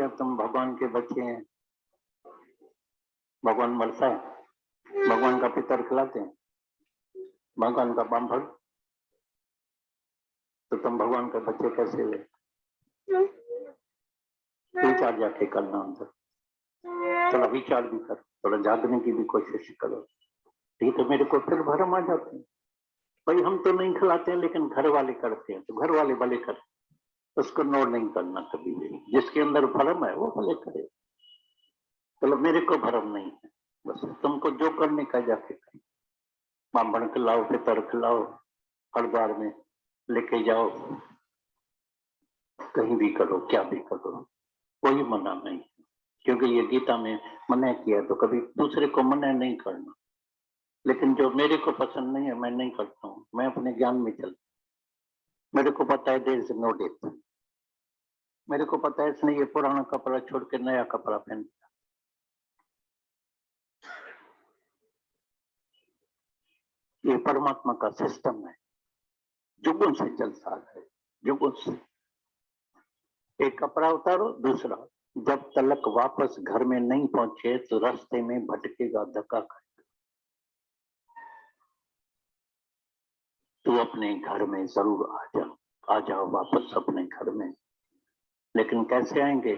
क्या तुम भगवान के बच्चे हैं? भगवान मरता है, भगवान का पितर खिलाते हैं, भगवान का बाम्भर, तो तुम भगवान के बच्चे कैसे हुए? विचार जाके करना अंदर, थोड़ा विचार भी करो, थोड़ा जागने की भी कोशिश करो। ये तो मेरे को फिर भरम आ जाते हैं, भाई हम तो नहीं खिलाते हैं लेकिन घर वाले करते हैं, तो घर वाले भले कर, उसको नोट नहीं करना कभी भी। जिसके अंदर भरम है वो भले करे, चलो मेरे को भरम नहीं है, बस तुमको जो करने का जाके करो। ब्राह्मण खिलाओ, पितर खिलाओ, हरिद्वार में लेके जाओ, कहीं भी करो, क्या भी करो, कोई मना नहीं, क्योंकि ये गीता में मना किया है, तो कभी दूसरे को मना नहीं करना। लेकिन जो मेरे को पसंद नहीं है मैं नहीं करता हूँ, मैं अपने ज्ञान में चलता, मेरे को पता है देयर इज नो डेथ, मेरे को पता है इसने ये पुराना कपड़ा छोड़ के नया कपड़ा पहन, ये परमात्मा का सिस्टम है, जुगों से चलता है, जुगों से। एक कपड़ा उतारो, दूसरा, जब तलक वापस घर में नहीं पहुंचे तो रास्ते में भटकेगा, धक्का खाएगा। तू अपने घर में जरूर आ जाओ वापस अपने घर में, लेकिन कैसे आएंगे?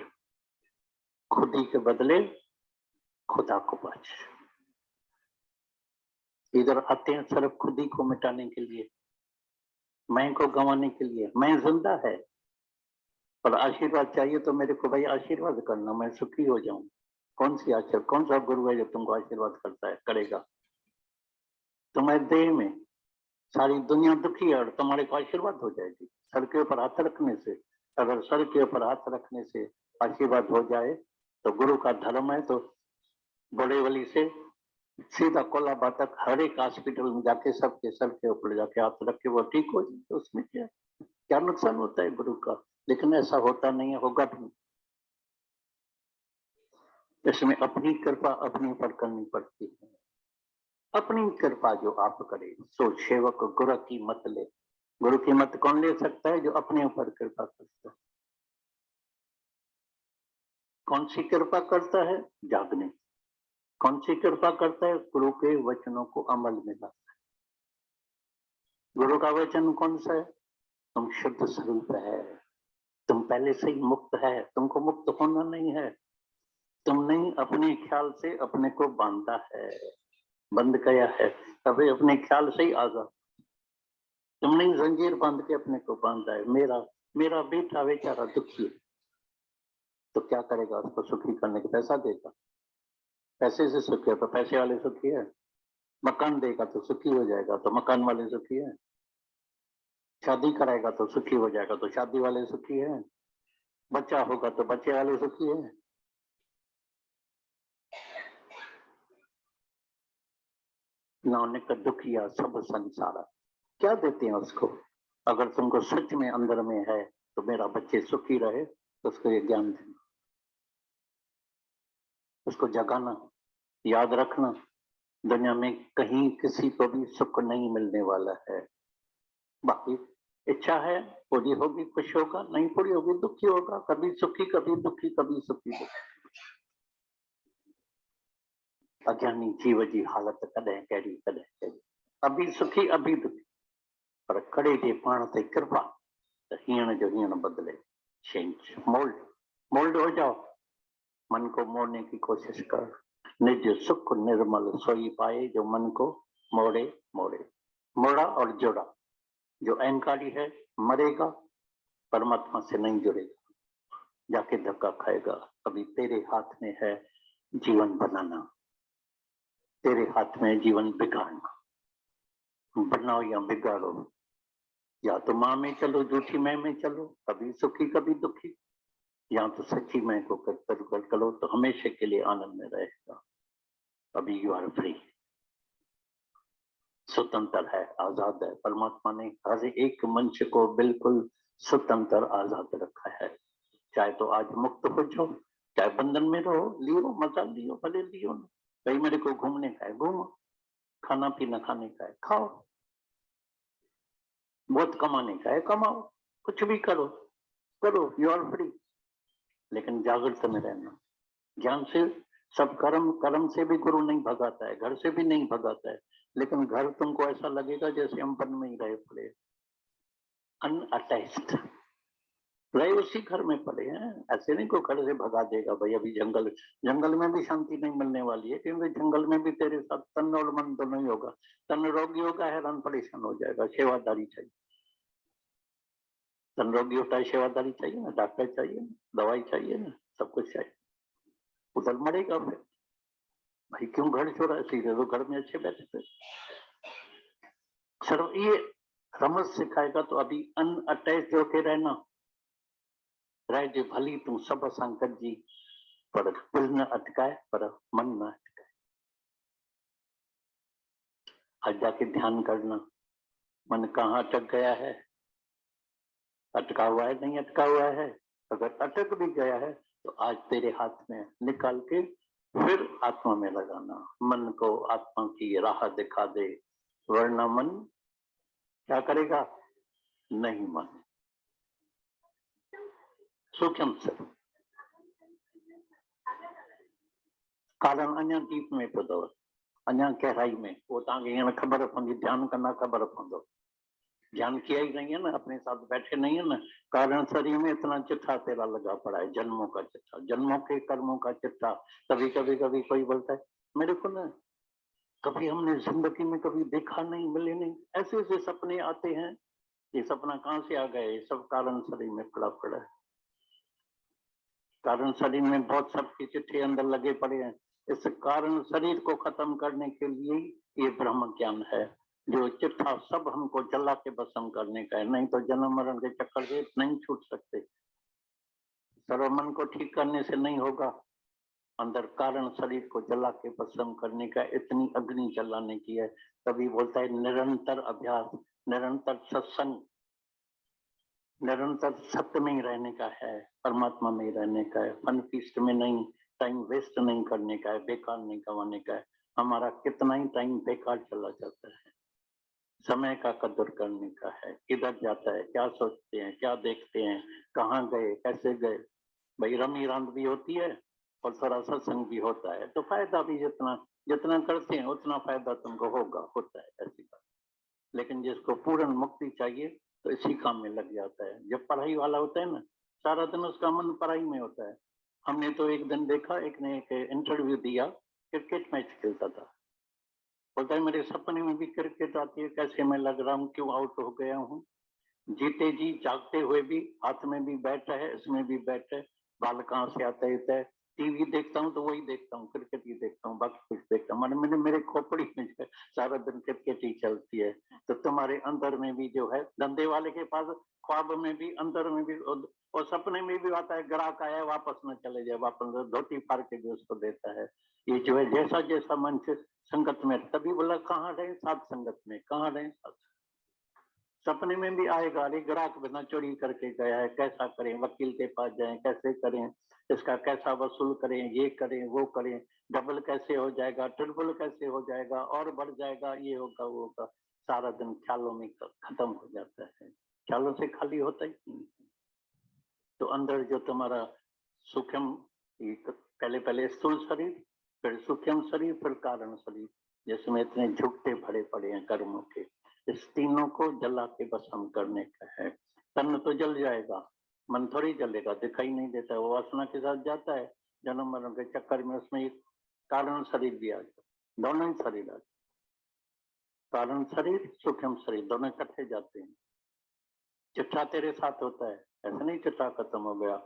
खुदी के बदले खुदा को पाच। इधर आते हैं सिर्फ खुदी को मिटाने के लिए, मैं को गंवाने के लिए। मैं जिंदा है पर आशीर्वाद चाहिए तो मेरे को भाई आशीर्वाद करना, मैं सुखी हो जाऊं। कौन सी आशीर्वाद, कौन सा गुरु है जो तुमको आशीर्वाद करता है, करेगा? तुम्हारे देह में सारी दुनिया दुखी है और तुम्हारे को आशीर्वाद हो जाएगी सर के ऊपर हाथ रखने से। अगर सर के ऊपर हाथ रखने से आशीर्वाद हो जाए तो गुरु का धर्म है, तो बड़े वली से सीधा कोला बातक हर एक हॉस्पिटल में जाके सबके सर के ऊपर जाके हाथ रख के वो ठीक हो जाए, तो उसमें क्या नुकसान होता है गुरु का? लेकिन ऐसा होता नहीं है, होगा भी। इसमें अपनी कृपा अपने पर करनी पड़ती है। अपनी कृपा जो आप करे सो सेवक गुरु की मत ले। गुरु की मत कौन ले सकता है? जो अपने ऊपर कृपा करता है। कौन सी कृपा करता है? जागने। कौन सी कृपा करता है? गुरु के वचनों को अमल में लाता है। गुरु का वचन कौन सा है? तुम शुद्ध स्वरूप है, तुम पहले से ही मुक्त है, तुमको मुक्त होना नहीं है। तुमने अपने ख्याल से अपने को बांधा है, बंद किया है, अभी अपने ख्याल से ही आजाद। तुमने जंजीर बांध के अपने को बांधा है। मेरा बेटा बेचारा दुखी है, तो क्या करेगा? उसको सुखी करने का पैसा देगा, पैसे से सुखी है तो पैसे वाले सुखी है। मकान देगा तो सुखी हो जाएगा, तो मकान वाले सुखी है। शादी कराएगा तो सुखी हो जाएगा, तो शादी वाले सुखी है। बच्चा होगा तो बच्चे वाले सुखी है। नानक दुखिया सब संसार, क्या देते हैं उसको? अगर तुमको सच में अंदर में है तो मेरा बच्चे सुखी रहे, तो उसको ये ज्ञान देना, उसको जगाना। याद रखना, दुनिया में कहीं किसी को भी सुख नहीं मिलने वाला है। बाकी इच्छा है पूरी होगी खुश होगा, नहीं पूरी होगी दुखी होगा, कभी सुखी कभी दुखी, कभी सुखी दुखी। अज्ञानी जीव जी हालत कदें कड़ी कदें कड़ी, अभी सुखी अभी दुखी, पर कड़े जे पाण ते कृपा तो हीण जो हीण बदले। चेंज, मोल्ड हो जाओ, मन को मोड़ने की कोशिश कर। निज सुख निर्मल सोई पाए, जो मन को मोड़े मोड़े। मोड़ा और जोड़ा। जो अहंकारी है मरेगा, परमात्मा से नहीं जुड़ेगा, जाके धक्का खाएगा। अभी तेरे हाथ में है जीवन बनाना, तेरे हाथ में जीवन बिगाड़ना। बनाओ या बिगाड़ो, या तो माँ में चलो, झूठी मैं में चलो, कभी सुखी कभी दुखी, या तो सच्ची मैं को कर करो, तो हमेशा के लिए आनंद में रहेगा। अभी यू आर फ्री, स्वतंत्र है, आजाद है। परमात्मा ने हर एक मनुष्य को बिल्कुल स्वतंत्र आजाद रखा है। चाहे तो आज मुक्त हो जाओ, चाहे बंधन में रहो, लियो मजा लियो, भले लियो ना। भाई मेरे को घूमने का है घूमो, खाना पीना खाने का है खाओ, बहुत कमाने का है कमाओ, कुछ भी करो करो, यू आर फ्री। लेकिन जागृत में रहना। ज्ञान से सब कर्म से भी गुरु नहीं भगाता है, घर से भी नहीं भगाता है, लेकिन घर तुमको ऐसा लगेगा जैसे हम वन में ही रहे पड़े, अनअटैच्ड रहे उसी घर में पड़े हैं। ऐसे नहीं को घर से भगा देगा भाई, अभी जंगल में भी शांति नहीं मिलने वाली है, क्योंकि जंगल में भी तेरे साथ तन और मन तो नहीं होगा। तन रोगी होगा, हैरान परेशान हो जाएगा, सेवादारी चाहिए। तन रोगी होता है, सेवादारी चाहिए ना, डॉक्टर चाहिए ना, दवाई चाहिए ना, सब कुछ चाहिए। उधर मरेगा फिर भाई, क्यों घर छोड़ा, सीधे तो घर में अच्छे बैठे थे। सर्व ये रमज सिखाएगा तो अभी अनअटैच होके रहना। रह जे भली तू सब संकट जी, पर दिल न अटकाए, पर मन न अटकाए। आज जाके ध्यान करना, मन कहाँ अटक गया है, अटका हुआ है नहीं अटका हुआ है। अगर अटक भी गया है तो आज तेरे हाथ में, निकाल के फिर आत्मा में लगाना। मन को आत्मा की राह दिखा दे, वरना मन क्या करेगा, नहीं माने। सूक्ष्म से कारण अञा डीप में पियो अथव, अञा गहराई में, वो तव्हांखे हींअर ख़बर पवंदी, ध्यान करना ख़बर पवंदो। ध्यान किया ही नहीं है ना, अपने साथ बैठे नहीं है ना। कारण शरीर में इतना चिट्ठा तेरा लगा पड़ा है, जन्मों का चिट्ठा, जन्मों के कर्मों का चिट्ठा। कभी कभी कोई बोलता है मेरे को ना, कभी हमने जिंदगी में कभी देखा नहीं, मिले नहीं, ऐसे ऐसे सपने आते हैं। ये सपना कहाँ से आ गए, ये सब कारण शरीर में पड़ा है। कारण शरीर में बहुत सबके चिट्ठे अंदर लगे पड़े हैं। इस कारण शरीर को खत्म करने के लिए ये ब्रह्म ज्ञान है, जो चिट्ठा सब हमको जला के भस्म करने का है। नहीं तो जन्म मरण के चक्कर से नहीं छूट सकते। सर्व मन को ठीक करने से नहीं होगा, अंदर कारण शरीर को जला के भस्म करने का इतनी अग्नि जलाने की है। तभी बोलता है निरंतर अभ्यास, निरंतर सत्संग, निरंतर सत्य में ही रहने का है, परमात्मा में ही रहने का है। फन फीस्ट में नहीं, टाइम वेस्ट नहीं करने का है, बेकार नहीं गंवाने का है। हमारा कितना ही टाइम बेकार चला जाता है। समय का कदर करने का है, किधर जाता है, क्या सोचते हैं, क्या देखते हैं, कहाँ गए, कैसे गए। भाई रमी रांद भी होती है और थोड़ा सत्संग भी होता है, तो फायदा भी जितना जितना करते हैं उतना फायदा तुमको होता है, ऐसी बात। लेकिन जिसको पूर्ण मुक्ति चाहिए तो इसी काम में लग जाता है। जब पढ़ाई वाला होता है ना, सारा दिन उसका मन पढ़ाई में होता है। हमने तो एक दिन देखा, एक ने एक इंटरव्यू दिया, क्रिकेट मैच खेलता था। बोलता है मेरे सपने में भी क्रिकेट आती है, कैसे मैं लग रहा हूँ, क्यों आउट हो गया हूँ। जीते जी जागते हुए भी हाथ में भी बैट है, इसमें भी बैट है, बाल कहाँ से आता है। टीवी देखता हूँ तो वही देखता हूँ, क्रिकेट ही देखता हूँ, बाकी कुछ देखता हूँ। मैंने मेरे खोपड़ी में सारा दिन क्रिकेट ही चलती है। तो तुम्हारे अंदर में भी जो है, धंधे वाले के पास ख्वाब में भी, अंदर में भी और सपने में भी आता है, ग्राहक आया वापस न चले जाए, वापस धोती फाड़ के भी उसको देता है। ये जो है जैसा जैसा मन से संगत में, तभी बोला कहाँ रहे साथ संगत में, कहाँ रहे साथ। सपने में भी आएगा, अरे ग्राहक बिना चोरी करके गया है, कैसा करें, वकील के पास जाएं, कैसे करें, इसका कैसा वसूल करें, ये करें वो करें, डबल कैसे हो जाएगा, ट्रिपल कैसे हो जाएगा, और बढ़ जाएगा, ये होगा वो होगा। सारा दिन ख्यालों में खत्म हो जाता है, ख्यालों से खाली होता ही नहीं। तो अंदर जो तुम्हारा सूक्ष्म, पहले स्थूल शरीर, फिर सूक्ष्म शरीर, फिर कारण शरीर, जिसमें इतने झुकते भरे पड़े हैं कर्मों के, इस तीनों को जला के भस्म करने का है। तन तो जल जाएगा, मन थोड़ी जलेगा, दिखाई नहीं देता, वो वासना के साथ जाता है जन्म मरण के चक्कर में। उसमें एक कारण शरीर भी आ जाता, दोनों ही शरीर आ जाते, कारण शरीर सूक्ष्म शरीर दोनों इकट्ठे जाते हैं। चिट्ठा तेरे साथ होता है, ऐसा नहीं चिट्ठा खत्म हो गया।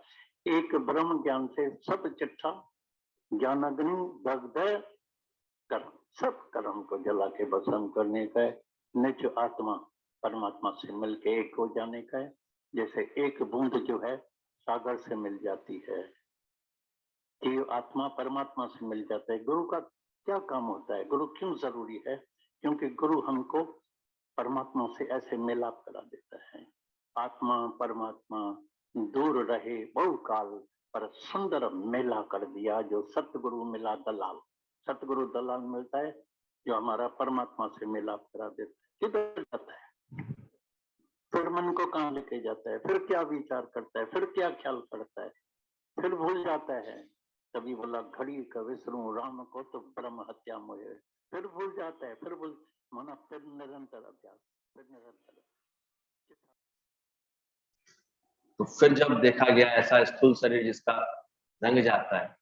एक ब्रह्म ज्ञान से सब चिट्ठा ज्ञान अग्नि दग्ध कर्म, सब कर्म को जला के भस्म करने का है। निज आत्मा परमात्मा से मिलके एक हो जाने का है। जैसे एक बूंद जो है सागर से मिल जाती है, जीव आत्मा परमात्मा से मिल जाता है। गुरु का क्या काम होता है, गुरु क्यों जरूरी है? क्योंकि गुरु हमको परमात्मा से ऐसे मिलाप करा देता है। आत्मा परमात्मा दूर रहे बहु काल, पर सुंदर मेला कर दिया जो सतगुरु मिला दलाल। सतगुरु दलाल मिलता है जो हमारा परमात्मा से मिलाप करा देता है। किधर जाता है, फिर मन को कहाँ लेके जाता है, फिर क्या विचार करता है, फिर क्या ख्याल करता है। फिर भूल जाता है, कभी बोला घड़ी का विसरूं राम को तो परम हत्या मोहे, फिर भूल जाता है, फिर भूल, माना फिर निरंतर अभ्यास, फिर निरंतर। तो फिर जब देखा गया ऐसा स्थूल शरीर जिसका रंग जाता है,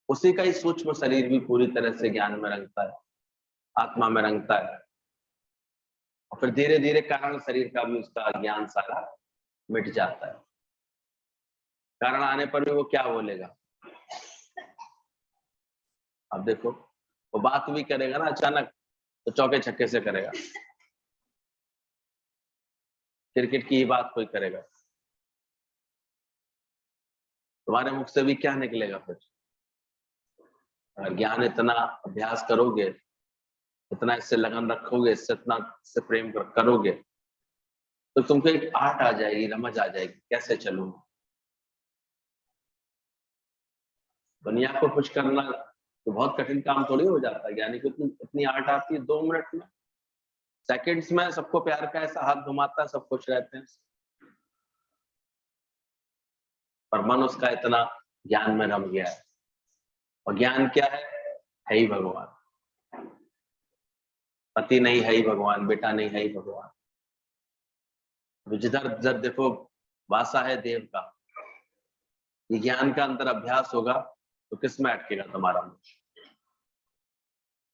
उसी का ही सूक्ष्म शरीर भी पूरी तरह से ज्ञान में रंगता है, आत्मा में रंगता है, और फिर धीरे धीरे कारण शरीर का भी उसका ज्ञान सारा मिट जाता है। कारण आने पर भी वो क्या बोलेगा? अब देखो, वो बात भी करेगा ना अचानक तो चौके छक्के से करेगा, क्रिकेट की ही बात कोई करेगा, तुम्हारे मुख से भी क्या निकलेगा? फिर अगर ज्ञान इतना अभ्यास करोगे, इतना इससे लगन रखोगे, इससे इतना इससे प्रेम करोगे, तो तुमको एक आर्ट आ जाएगी, समझ आ जाएगी कैसे चलूं। दुनिया को खुश करना तो बहुत कठिन काम थोड़ी हो जाता है, ज्ञानी को इतनी आर्ट आती है 2 मिनट में, सेकंड्स में सबको प्यार का ऐसा हाथ घुमाता है, सब खुश रहते हैं। पर मन उसका इतना ज्ञान में रम गया है, और ज्ञान क्या है ही भगवान। पति नहीं है ही भगवान, बेटा नहीं है ही भगवान। जिधर जब देखो वासा है देव का, ये ज्ञान का अंतर अभ्यास होगा तो किस में अटकेगा तुम्हारा मन?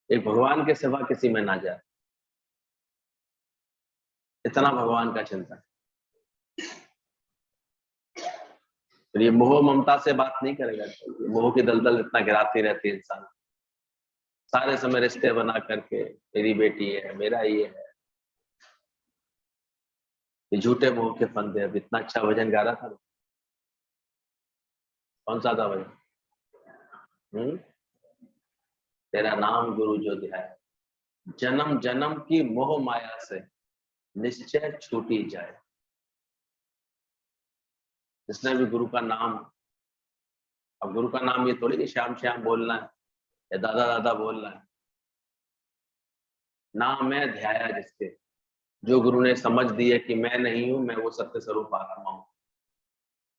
एक भगवान के सिवा किसी में ना जाए, इतना भगवान का चिंतन। तो ये मोह ममता से बात नहीं करेगा, मोह की दलदल इतना गिराती रहती है इंसान, सारे समय रिश्ते बना करके, मेरी बेटी है, मेरा ये है, ये झूठे मोह के फंदे। अब इतना अच्छा भजन गा रहा था, कौन सा था भजन? तेरा नाम गुरु जो ध्याय, जन्म जन्म की मोह माया से निश्चय छूटी जाए। जिसने भी गुरु का नाम, अब गुरु का नाम ये थोड़ी कि श्याम श्याम बोलना है या दादा दादा बोलना है, नाम है ध्याया जिसके, जो गुरु ने समझ दिया कि मैं नहीं हूं, मैं वो सत्य स्वरूप आत्मा हूं,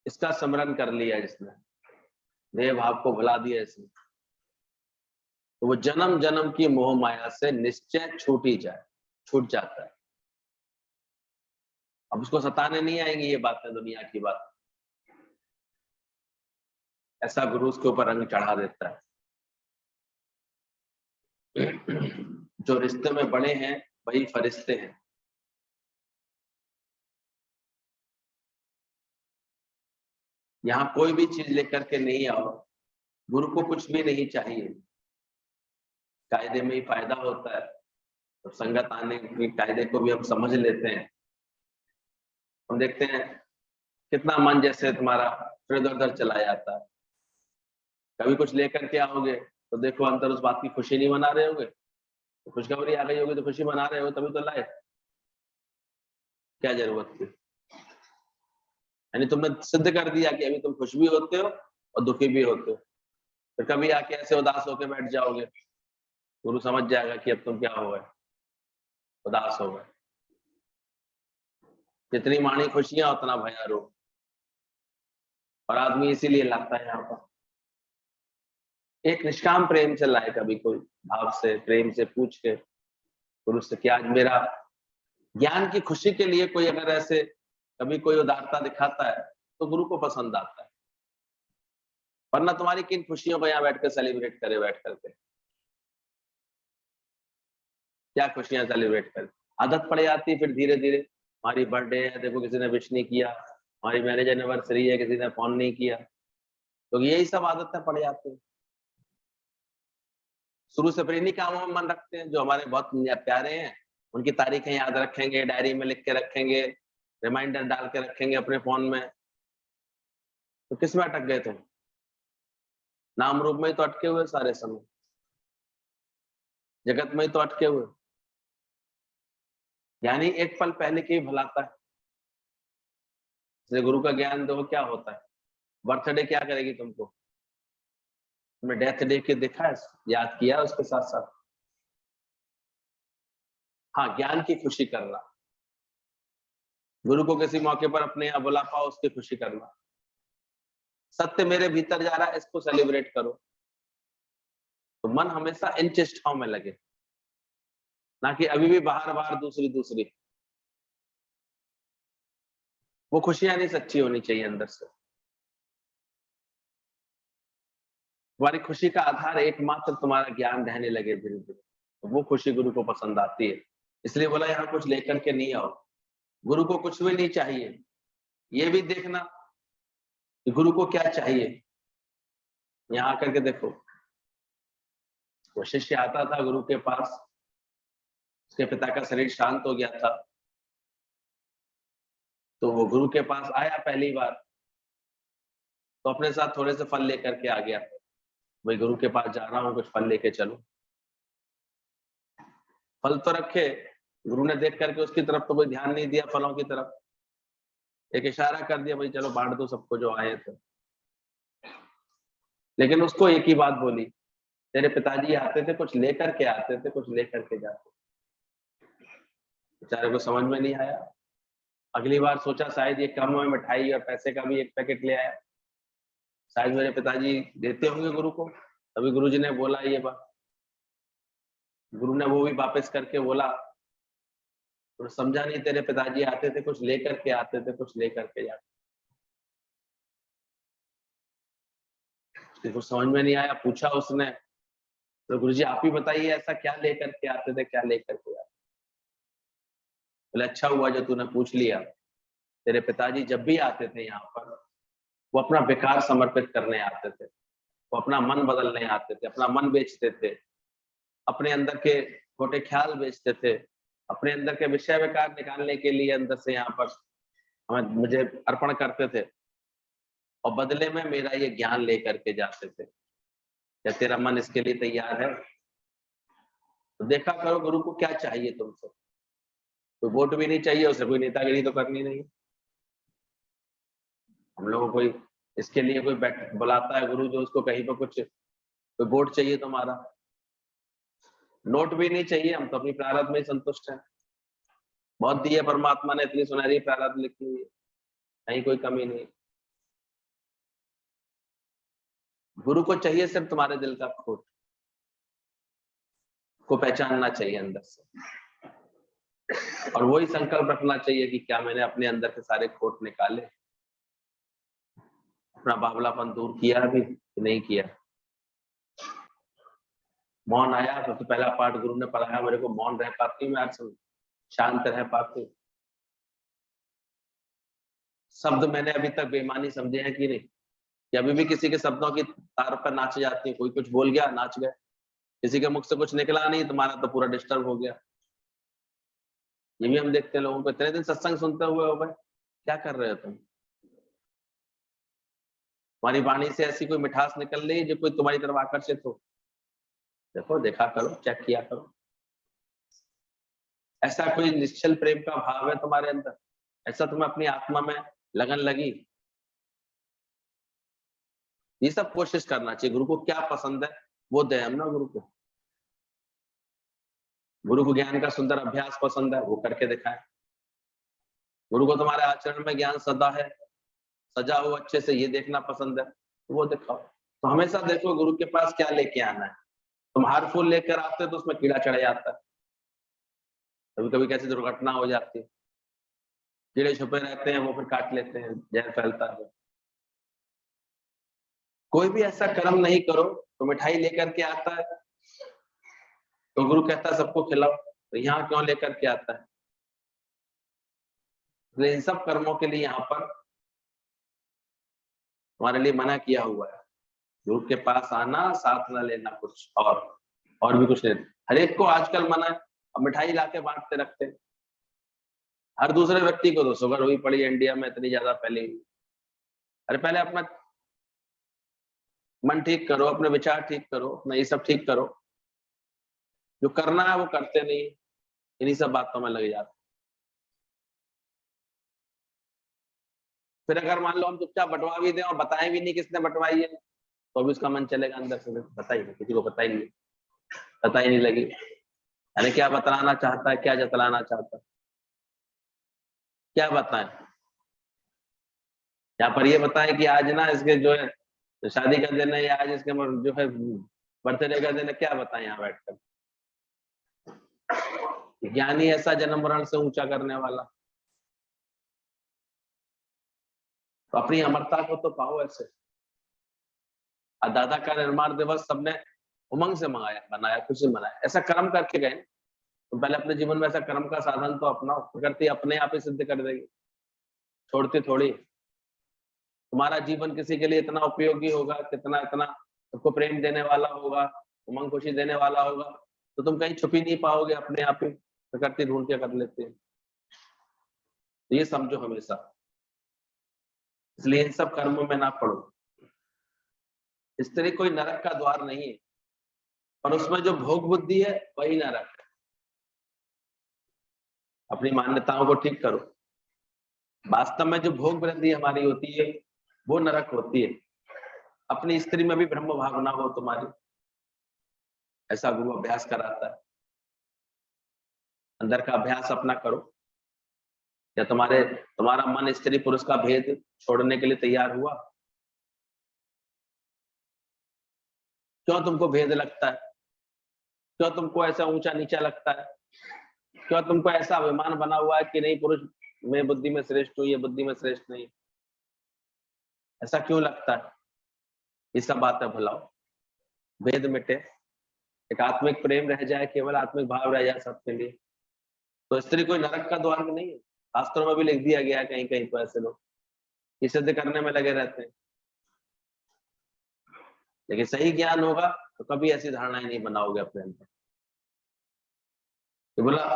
इसका स्मरण कर लिया जिसने, देह भाव को भुला दिया इसने, तो वो जन्म जन्म की मोह माया से निश्चय छूटी जाए, छूट जाता है। अब उसको सताने नहीं आएंगी ये बातें, दुनिया की बात, ऐसा गुरु उसके ऊपर रंग चढ़ा देता है। जो रिश्ते में बड़े हैं वही फरिश्ते हैं। यहाँ कोई भी चीज लेकर के नहीं आओ, गुरु को कुछ भी नहीं चाहिए, कायदे में ही फायदा होता है। तो संगत आने के कायदे को भी हम समझ लेते हैं। हम देखते हैं कितना मन जैसे तुम्हारा फिर इधर उधर चला जाता है, कभी कुछ लेकर के आओगे तो देखो अंदर उस बात की खुशी नहीं मना रहे होगे, तो खुशखबरी आ गई होगी तो खुशी मना रहे हो, तभी तो लाए, क्या जरूरत थी? यानी तुमने सिद्ध कर दिया कि अभी तुम खुश भी होते हो और दुखी भी होते हो। फिर कभी आके ऐसे उदास होके बैठ जाओगे, गुरु समझ जाएगा कि अब तुम क्या हो गए, उदास हो गए। जितनी माणी खुशियां उतना भया रोग, और आदमी इसीलिए लाता है यहाँ पर। एक निष्काम प्रेम से लाए, कभी कोई भाव से प्रेम से पूछ के गुरु से, क्या आज मेरा ज्ञान की खुशी के लिए कोई अगर ऐसे कभी कोई उदारता दिखाता है तो गुरु को पसंद आता है। वरना तुम्हारी किन खुशियों को यहाँ बैठ कर सेलिब्रेट करे, बैठ करके क्या खुशियां सेलिब्रेट कर? आदत पड़ जाती है फिर धीरे धीरे। हमारी बर्थडे है, देखो किसी ने विश नहीं किया, हमारी मैरिज एनिवर्सरी है, किसी ने फोन नहीं किया, तो यही सब आदतें पड़ जाती है। शुरू से फिर इन्हीं कामों में मन रखते हैं, जो हमारे बहुत प्यारे हैं उनकी तारीखें याद रखेंगे, डायरी में लिख के रखेंगे, रिमाइंडर डाल के रखेंगे अपने फोन में। तो किस में अटक गए तुम? नाम रूप में ही तो अटके हुए सारे समय, जगत में ही तो अटके हुए। यानी एक पल पहले की भुलाता है। गुरु का ज्ञान दो, क्या होता है? बर्थडे क्या करेगी तुमको? तुमने डेथ डे के देखा है, याद किया उसके साथ साथ? हाँ, ज्ञान की खुशी करना, गुरु को किसी मौके पर अपने यहाँ बुला पाओ, उसकी खुशी करना। सत्य मेरे भीतर जा रहा है, इसको सेलिब्रेट करो। तो मन हमेशा इन चेष्टाओं में लगे, ना कि अभी भी बाहर बाहर दूसरी। वो खुशियां नहीं सच्ची होनी चाहिए अंदर से। तुम्हारी खुशी का आधार एकमात्र तुम्हारा ज्ञान रहने लगे धीरे धीरे, तो वो खुशी गुरु को पसंद आती है। इसलिए बोला यहाँ कुछ लेकर के नहीं आओ, गुरु को कुछ भी नहीं चाहिए। ये भी देखना कि गुरु को क्या चाहिए। यहाँ आकर के देखो, वो शिष्य आता था गुरु के पास, उसके पिता का शरीर शांत हो गया था, तो वो गुरु के पास आया पहली बार, तो अपने साथ थोड़े से फल लेकर के आ गया। भाई गुरु के पास जा रहा हूँ, कुछ फल लेके चलो। फल तो रखे, गुरु ने देख करके उसकी तरफ तो कोई ध्यान नहीं दिया, फलों की तरफ एक इशारा कर दिया, भाई चलो बांट दो सबको जो आए थे। लेकिन उसको एक ही बात बोली, तेरे पिताजी आते थे, कुछ लेकर के आते थे, कुछ लेकर के जाते। बेचारे को समझ में नहीं आया। अगली बार सोचा शायद ये कम में मिठाई और पैसे का भी एक पैकेट ले आया, शायद मेरे पिताजी देते होंगे गुरु को, तभी गुरु जी ने बोला ये बात। गुरु ने वो भी वापस करके बोला, तो समझा नहीं, तेरे पिताजी आते थे, कुछ लेकर के आते थे, कुछ लेकर के जाते। कुछ समझ में नहीं आया, पूछा उसने, तो गुरु जी आप ही बताइए ऐसा क्या लेकर के आते थे, क्या लेकर के आते। बोले अच्छा हुआ जो तूने पूछ लिया। तेरे पिताजी जब भी आते थे यहाँ पर, वो अपना विकार समर्पित करने आते थे, वो अपना मन बदलने आते थे, अपना मन बेचते थे, अपने अंदर के खोटे ख्याल बेचते थे, अपने अंदर के विषय विकार निकालने के लिए अंदर से यहाँ पर मुझे अर्पण करते थे, और बदले में मेरा ये ज्ञान लेकर के जाते थे। क्या तेरा मन इसके लिए तैयार है? तो देखा करो गुरु को क्या चाहिए तुमसे। कोई वोट भी नहीं चाहिए उसे, कोई नेतागिरी तो करनी नहीं। हम लोगों को कोई इसके लिए कोई बुलाता है गुरु, जो उसको कहीं पर कुछ कोई वोट चाहिए तुम्हारा, नोट भी नहीं चाहिए, हम तो अपनी प्रारब्ध में ही संतुष्ट हैं। बहुत दिए परमात्मा ने, इतनी सुनहरी प्रारब्ध लिखी हुई है, कहीं कोई कमी नहीं। गुरु को चाहिए सिर्फ तुम्हारे दिल का खोट को पहचानना चाहिए अंदर से, और वही संकल्प रखना चाहिए कि क्या मैंने अपने अंदर के सारे खोट निकाले, अपना बावलापन दूर किया अभी कि नहीं किया। मौन आया, सबसे पहला पाठ गुरु ने पढ़ाया मेरे को, मौन रह पाती हूँ मैं आज, शांत रह पाती हूँ। शब्द मैंने अभी तक बेईमानी समझे हैं कि नहीं, कि अभी भी किसी के शब्दों की तार पर नाच जाती है, कोई कुछ बोल गया नाच गए, किसी के मुख से कुछ निकला नहीं, तुम्हारा तो पूरा डिस्टर्ब हो गया। ये भी हम देखते हैं लोगों को, इतने दिन सत्संग सुनते हुए हो भाई, क्या कर रहे हो तुम? तुम्हारी वाणी से ऐसी कोई मिठास निकल रही है जो कोई तुम्हारी तरफ आकर्षित हो? देखो, देखा करो, चेक किया करो। ऐसा कोई निश्चल प्रेम का भाव है तुम्हारे अंदर? ऐसा तुम्हें अपनी आत्मा में लगन लगी? ये सब कोशिश करना चाहिए। गुरु को क्या पसंद है वो दे हम ना गुरु को। गुरु को ज्ञान का सुंदर अभ्यास पसंद है, वो करके दिखाए। गुरु को तुम्हारे आचरण में ज्ञान सदा है, सजा हो अच्छे से, ये देखना पसंद है, तो वो दिखाओ। तो हमेशा देखो गुरु के पास क्या लेके आना है। तुम हार फूल लेकर आते हो तो उसमें कीड़ा चढ़ जाता है, कभी कभी कैसी दुर्घटना हो जाती है, कीड़े छुपे रहते हैं, वो फिर काट लेते हैं, जहर फैलता है। कोई भी ऐसा कर्म नहीं करो तो मिठाई लेकर के आता है, तो गुरु कहता है सबको खिलाओ, तो यहाँ क्यों लेकर के आता है? तो इन सब कर्मों के लिए यहाँ पर तुम्हारे लिए मना किया हुआ है। गुरु के पास आना, साथ न लेना कुछ, और भी कुछ नहीं। हर एक को आजकल मना है, अब मिठाई लाके बांटते रखते हैं। हर दूसरे व्यक्ति को तो शुगर हुई पड़ी है इंडिया में, इतनी ज्यादा फैली हुई। अरे पहले अपना मन ठीक करो, अपने विचार ठीक करो, अपना ये सब ठीक करो। जो करना है वो करते नहीं, इन्हीं सब बातों में लग जाते। फिर अगर मान लो हम चुपचाप बंटवा भी दें और बताएं भी नहीं किसने बंटवाई है, तो भी उसका मन चलेगा अंदर से, बताइए, किसी को पता ही नहीं, पता ही नहीं लगी। अरे क्या बतलाना चाहता है, क्या जतलाना चाहता है, क्या बताएं? यहाँ पर ये बताएं कि आज ना इसके जो है शादी का दिन है या आज इसके जो है बर्थडे का दिन है, क्या बताएं यहाँ बैठकर। ज्ञानी ऐसा जन्म मरण से ऊंचा करने वाला, तो अपनी अमरता को तो पाओ ऐसे। दादा का निर्माण दिवस सबने उमंग से मंगाया, बनाया, खुशी मनाया, ऐसा कर्म करके गए। तो पहले अपने जीवन में ऐसा कर्म का साधन तो अपनाओ, प्रकृति अपने आप ही सिद्ध कर देगी, छोड़ती थोड़ी। तुम्हारा जीवन किसी के लिए इतना उपयोगी होगा, कितना इतना सबको प्रेम देने वाला होगा, उमंग खुशी देने वाला होगा, तो तुम कहीं छुपी नहीं पाओगे, अपने आप ही प्रकृति ढूंढ के कर लेती है। तो ये समझो हमेशा, इसलिए इन सब कर्मों में ना पड़ो। स्त्री कोई नरक का द्वार नहीं है, पर उसमें जो भोग बुद्धि है वही नरक है। अपनी मान्यताओं को ठीक करो। वास्तव में जो भोग वृद्धि हमारी होती है वो नरक होती है। अपनी स्त्री में भी ब्रह्म भावना हो तुम्हारी, ऐसा गुरु अभ्यास कराता है। अंदर का अभ्यास अपना करो। या तुम्हारा मन स्त्री पुरुष का भेद छोड़ने के लिए तैयार हुआ? क्यों तुमको भेद लगता है? क्यों तुमको ऐसा ऊंचा नीचा लगता है? क्यों तुमको ऐसा अभिमान बना हुआ है कि नहीं पुरुष में बुद्धि में श्रेष्ठ हूं, ये बुद्धि में श्रेष्ठ नहीं? ऐसा क्यों लगता है? ये सब बातें भुलाओ, भेद मिटे, एक आत्मिक प्रेम रह जाए, केवल आत्मिक भाव रह जाए सबके लिए। तो स्त्री कोई नरक का द्वार नहीं है। शास्त्रों में भी लिख दिया गया है कहीं कहीं पर, ऐसे लोग ये सिद्ध करने में लगे रहते हैं। लेकिन सही ज्ञान होगा तो कभी ऐसी धारणाएं नहीं बनाओगे अपने अंदर। तो बोला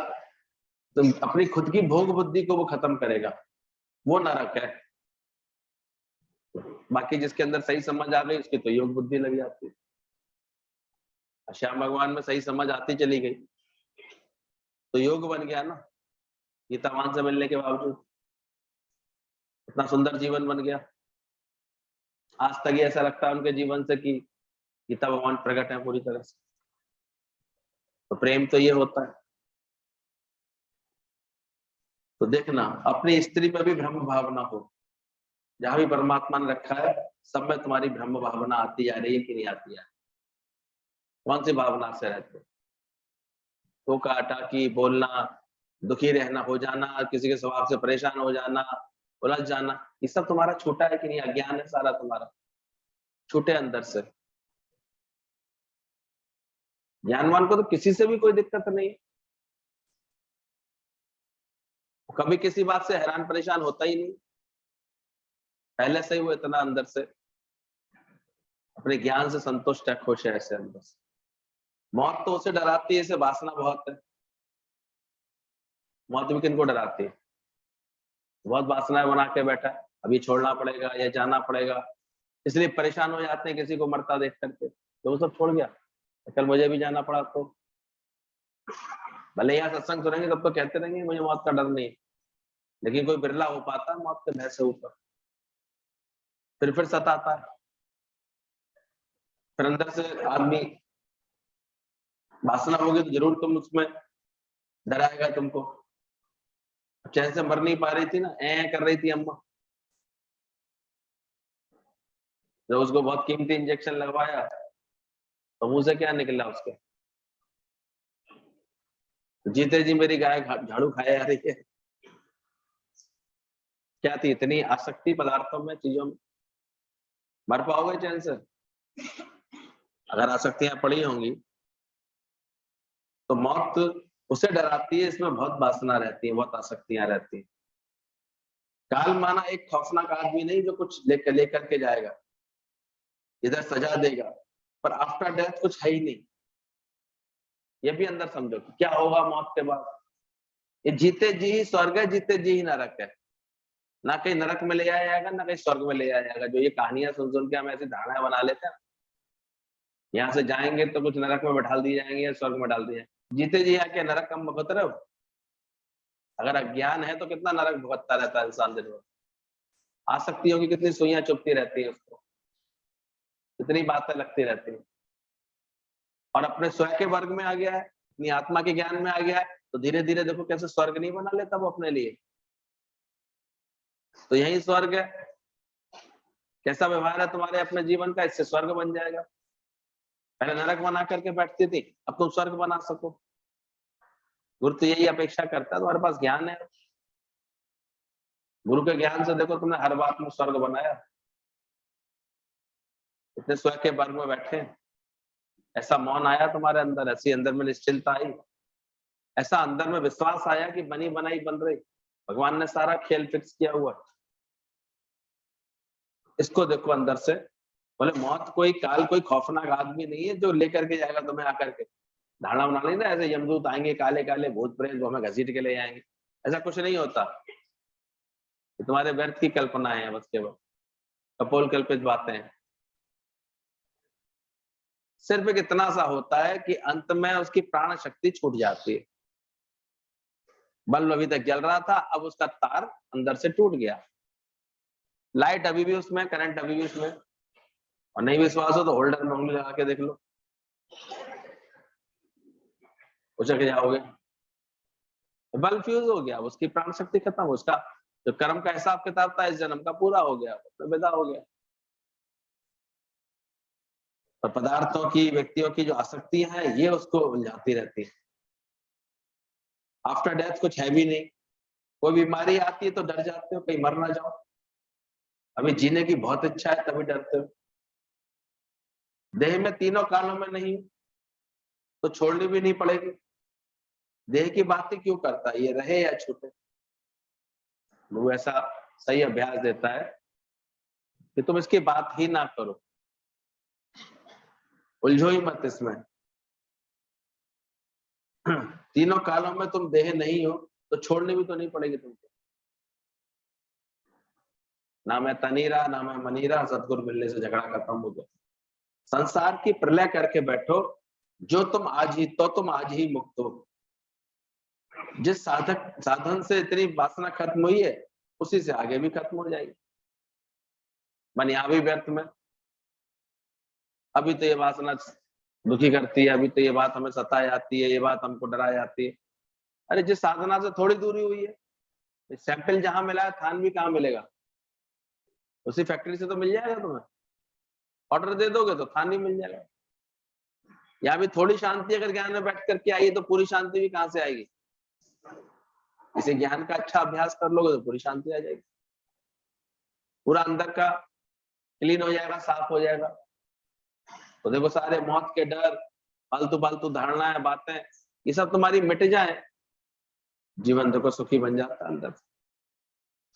तुम अपनी खुद की भोग बुद्धि को वो खत्म करेगा, वो नरक है। बाकी जिसके अंदर सही समझ आ गई उसकी तो योग बुद्धि लग जाती है। श्याम भगवान में सही समझ आती चली गई तो योग बन गया ना। गीतावान से मिलने के बावजूद इतना सुंदर जीवन बन गया। आज तक ऐसा लगता है उनके जीवन से कि गीता भगवान प्रकट है पूरी तरह से। तो प्रेम तो ये होता है। तो देखना अपनी स्त्री में भी ब्रह्म भावना हो। जहां भी परमात्मा ने रखा है सब में तुम्हारी ब्रह्म भावना आती जा रही है कि नहीं आती है? कौन सी भावना से रहते? तो काटा की बोलना, दुखी रहना, हो जाना, किसी के स्वभाव से परेशान हो जाना, उलझ जाना, ये सब तुम्हारा छूटा है कि नहीं? अज्ञान है सारा तुम्हारा, छूटे अंदर से। ज्ञानवान को तो किसी से भी कोई दिक्कत नहीं, कभी किसी बात से हैरान परेशान होता ही नहीं। पहले से ही वो इतना अंदर से अपने ज्ञान से संतुष्ट है, खुश है ऐसे अंदर से। मौत तो उसे डराती है, इसे वासना बहुत है। मौत भी किनको डराती है? बहुत वासनाएं बना के बैठा है, अभी छोड़ना पड़ेगा या जाना पड़ेगा, इसलिए परेशान हो जाते हैं किसी को मरता देख करके। तो वो सब छोड़ गया, कल मुझे भी जाना पड़ा तो भले यहाँ सत्संग सुनेंगे तब तो कहते रहेंगे मुझे मौत का डर नहीं, लेकिन कोई बिरला हो पाता है मौत के भय से ऊपर। फिर सताता है, फिर अंदर से आदमी वासना होगी तो जरूर तुम उसमें डराएगा तुमको। चैन से मर नहीं पा रही थी ना, कर रही थी अम्मा, जब उसको बहुत कीमती इंजेक्शन लगवाया तो मुंह से क्या निकला उसके? जीते जी मेरी गाय झाड़ू खाए जा रही है। क्या थी इतनी आसक्ति पदार्थों में, चीजों में? मर पाओगे चैन से? अगर आसक्तियां पड़ी होंगी तो मौत उसे डराती है, इसमें बहुत वासना रहती है, बहुत आसक्तियां रहती है। काल माना एक खौफनाक आदमी नहीं जो कुछ लेकर के जाएगा, इधर सजा देगा, पर आफ्टर डेथ कुछ है ही नहीं। ये भी अंदर समझो कि क्या होगा मौत के बाद। ये जीते जी ही स्वर्ग है, जीते जी ही नरक है। ना कहीं नरक में ले आया जाएगा, ना कहीं स्वर्ग में ले आया जाएगा। जो ये कहानियां सुन के हम ऐसी धारणाएं बना लेते हैं, यहाँ से जाएंगे तो कुछ नरक में बैठा दिए जाएंगे या स्वर्ग में डाल दिए जाएंगे। जीते जी आके नरक कम भुगत रहे हो। अगर अज्ञान है तो कितना नरक भुगतता रहता है इंसान दिन भर। आसक्तियों की कितनी सुइयां चुभती रहती है उसको, कितनी बातें लगती रहती है। और अपने स्वयं के वर्ग में आ गया है, अपनी आत्मा के ज्ञान में आ गया है, तो धीरे धीरे देखो कैसे स्वर्ग नहीं बना लेता वो अपने लिए। तो यही स्वर्ग है। कैसा व्यवहार है तुम्हारे अपने जीवन का, इससे स्वर्ग बन जाएगा। पहले नरक बना करके बैठती थी, अब तुम स्वर्ग बना सको। गुरु तो यही अपेक्षा करता है, तुम्हारे पास ज्ञान है, गुरु के ज्ञान से देखो तुमने हर बात में स्वर्ग बनाया। इतने स्वर्ग के वर्ग में बैठे, ऐसा मौन आया तुम्हारे अंदर, ऐसी अंदर में निश्चिंतता आई, ऐसा अंदर में विश्वास आया कि बनी बनाई बन रही। भगवान ने सारा खेल फिक्स किया हुआ। इसको देखो अंदर से। बोले मौत कोई काल कोई खौफनाक आदमी नहीं है जो लेकर के जाएगा तुम्हें आकर के। धारणा बना ली ना ऐसे यमदूत आएंगे काले काले भूत प्रेत वो हमें घसीट के ले जाएंगे, ऐसा कुछ नहीं होता। ये तुम्हारे व्यर्थ की कल्पनाएं हैं, बस केवल कपोल कल्पित बातें हैं। सिर्फ एक इतना सा होता है कि अंत में उसकी प्राण शक्ति छूट जाती है। बल्ब अभी तक जल रहा था, अब उसका तार अंदर से टूट गया। लाइट अभी भी उसमें, करंट अभी भी उसमें, और नहीं विश्वास हो तो होल्डर में उंगली लगा के देख लो, उचक जाओगे। बल्ब फ्यूज हो गया, उसकी प्राण शक्ति खत्म, उसका जो कर्म का हिसाब किताब था इस जन्म का पूरा हो गया, विदा हो गया। और पदार्थों की, व्यक्तियों की जो आसक्तियां हैं ये उसको उलझाती रहती है। आफ्टर डेथ कुछ है भी नहीं। कोई बीमारी आती है तो डर जाते हो कहीं मर ना जाओ, अभी जीने की बहुत इच्छा है तभी डरते हो। देह में तीनों कालों में नहीं तो छोड़नी भी नहीं पड़ेगी। देह की बातें क्यों करता है, ये रहे या छूटे। वो ऐसा सही अभ्यास देता है कि तुम इसकी बात ही ना करो, उलझो ही मत इसमें। तीनों कालों में तुम देह नहीं हो तो छोड़नी भी तो नहीं पड़ेगी तुमको। ना मैं तनीरा ना मैं मनीरा, सतगुरु मिलने से झगड़ा खत्म हो गया। संसार की प्रलय करके बैठो, जो तुम आज ही तो तुम आज ही मुक्त हो। जिस साधन से इतनी वासना खत्म हुई है उसी से आगे भी खत्म हो जाएगी। मन यहाँ भी व्यर्थ में, अभी तो ये वासना दुखी करती है, अभी तो ये बात हमें सताई जाती है, ये बात हमको डरा जाती है। अरे जिस साधना से थोड़ी दूरी हुई है, सैंपल जहां मिला है थान भी कहाँ मिलेगा, उसी फैक्ट्री से तो मिल जाएगा तुम्हें। ऑर्डर दे दोगे तो थान भी मिल जाएगा। यहाँ भी थोड़ी शांति अगर ज्ञान में बैठ करके आई तो पूरी शांति भी कहाँ से आएगी। इसे ज्ञान का अच्छा अभ्यास कर लोगे तो पूरी शांति आ जाएगी, पूरा अंदर का क्लीन हो जाएगा, साफ हो जाएगा। तो देखो सारे मौत के डर, फालतू फालतू धारणाएं, बातें, ये सब तुम्हारी मिट जाए, जीवन देखो सुखी बन जाता है, अंदर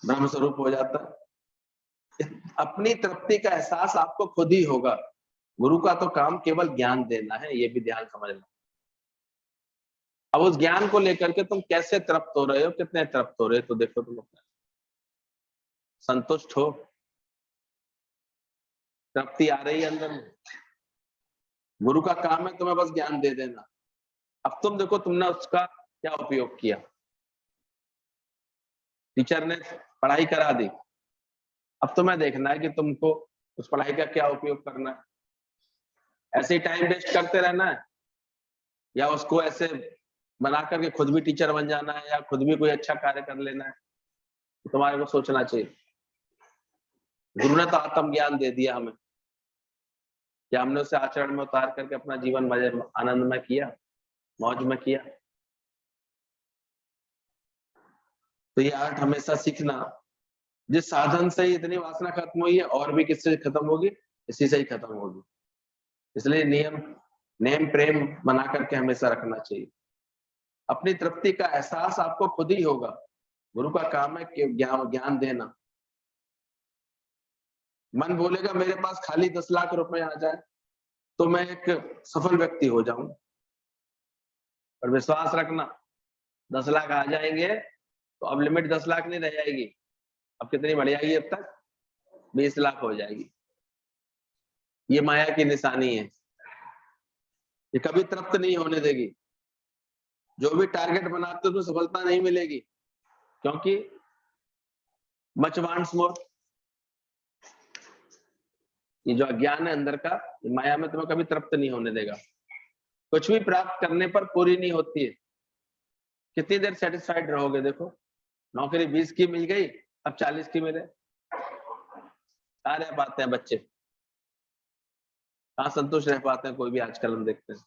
ब्रह्म स्वरूप हो जाता है। अपनी तृप्ति का एहसास आपको खुद ही होगा। गुरु का तो काम केवल ज्ञान देना है, ये भी ध्यान समझना। अब उस ज्ञान को लेकर के तुम कैसे तृप्त हो रहे हो, कितने तृप्त हो रहे हो, तो देखो तुम अपना संतुष्ट हो, तृप्ति आ रही है अंदर में। गुरु का काम है तुम्हें बस ज्ञान दे देना। अब तुम देखो तुमने उसका क्या उपयोग किया। टीचर ने पढ़ाई करा दी, अब तुम्हें देखना है कि तुमको उस पढ़ाई का क्या उपयोग करना है। ऐसे ही टाइम वेस्ट करते रहना है या उसको ऐसे बना करके खुद भी टीचर बन जाना है या खुद भी कोई अच्छा कार्य कर लेना है, तो तुम्हारे को सोचना चाहिए। गुरु ने तो आत्म ज्ञान दे दिया हमें, क्या हमने उसे आचरण में उतार करके अपना जीवन मजे आनंद में किया, मौज में किया। तो ये आर्ट हमेशा सीखना, जिस साधन से इतनी वासना खत्म हुई है और भी किससे खत्म होगी, इसी से ही खत्म होगी। इसलिए नेम प्रेम बना करके हमेशा रखना चाहिए। अपनी तृप्ति का एहसास आपको खुद ही होगा। गुरु का काम है कि ज्ञान देना। मन बोलेगा मेरे पास खाली 10 लाख रुपए आ जाए तो मैं एक सफल व्यक्ति हो जाऊं, और विश्वास रखना 10 लाख आ जाएंगे तो अब लिमिट 10 लाख नहीं रह जाएगी, अब कितनी बढ़ जाएगी, अब तक 20 लाख हो जाएगी। ये माया की निशानी है, ये कभी तृप्त नहीं होने देगी। जो भी टारगेट बनाते हो तो सफलता नहीं मिलेगी, क्योंकि मच वांट्स मोर, ये जो अज्ञान है अंदर का, माया में तुम्हें कभी तृप्त नहीं होने देगा। कुछ भी प्राप्त करने पर पूरी नहीं होती है। कितनी देर सेटिस्फाइड रहोगे। देखो नौकरी 20 की मिल गई, अब 40 की मिले, कहाँ रह पाते हैं बच्चे, कहाँ संतुष्ट रह पाते हैं कोई भी, आजकल हम देखते हैं।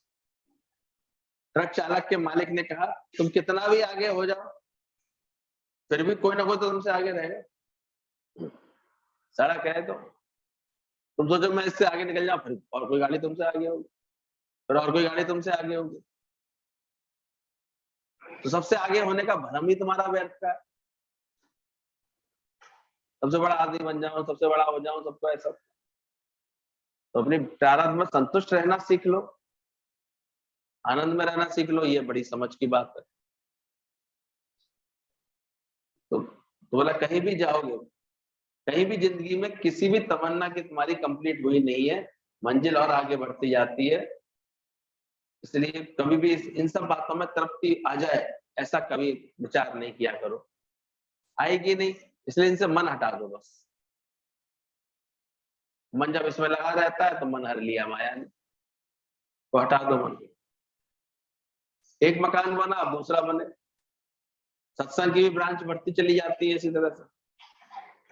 ट्रक चालक के मालिक ने कहा तुम कितना भी आगे हो जाओ फिर भी कोई ना कोई तो तुमसे आगे रहेगा। सड़क है तो तुम सोचो मैं इससे आगे निकल जाऊं, फिर और कोई गाड़ी तुमसे आगे होगी, फिर और कोई गाड़ी तुमसे आगे होगी, तो सबसे आगे होने का भ्रम ही तुम्हारा व्यर्थ का है। सबसे बड़ा आदमी बन जाऊं, सबसे बड़ा हो जाऊं, सबको ऐसा, तो अपनी प्रारब्ध में संतुष्ट रहना सीख लो, आनंद में रहना सीख लो, ये बड़ी समझ की बात है। तो बोला कहीं भी जाओगे, कहीं भी जिंदगी में किसी भी तमन्ना की तुम्हारी कंप्लीट हुई नहीं है, मंजिल और आगे बढ़ती जाती है। इसलिए कभी भी इन सब बातों में तृप्ति आ जाए ऐसा कभी विचार नहीं किया करो, आएगी नहीं, इसलिए इनसे मन हटा दो बस। मन जब इसमें लगा रहता है तो मन हर लिया माया ने, तो हटा दो मन। एक मकान बना अब दूसरा बने, सत्संग की भी ब्रांच बढ़ती चली जाती है इसी तरह से,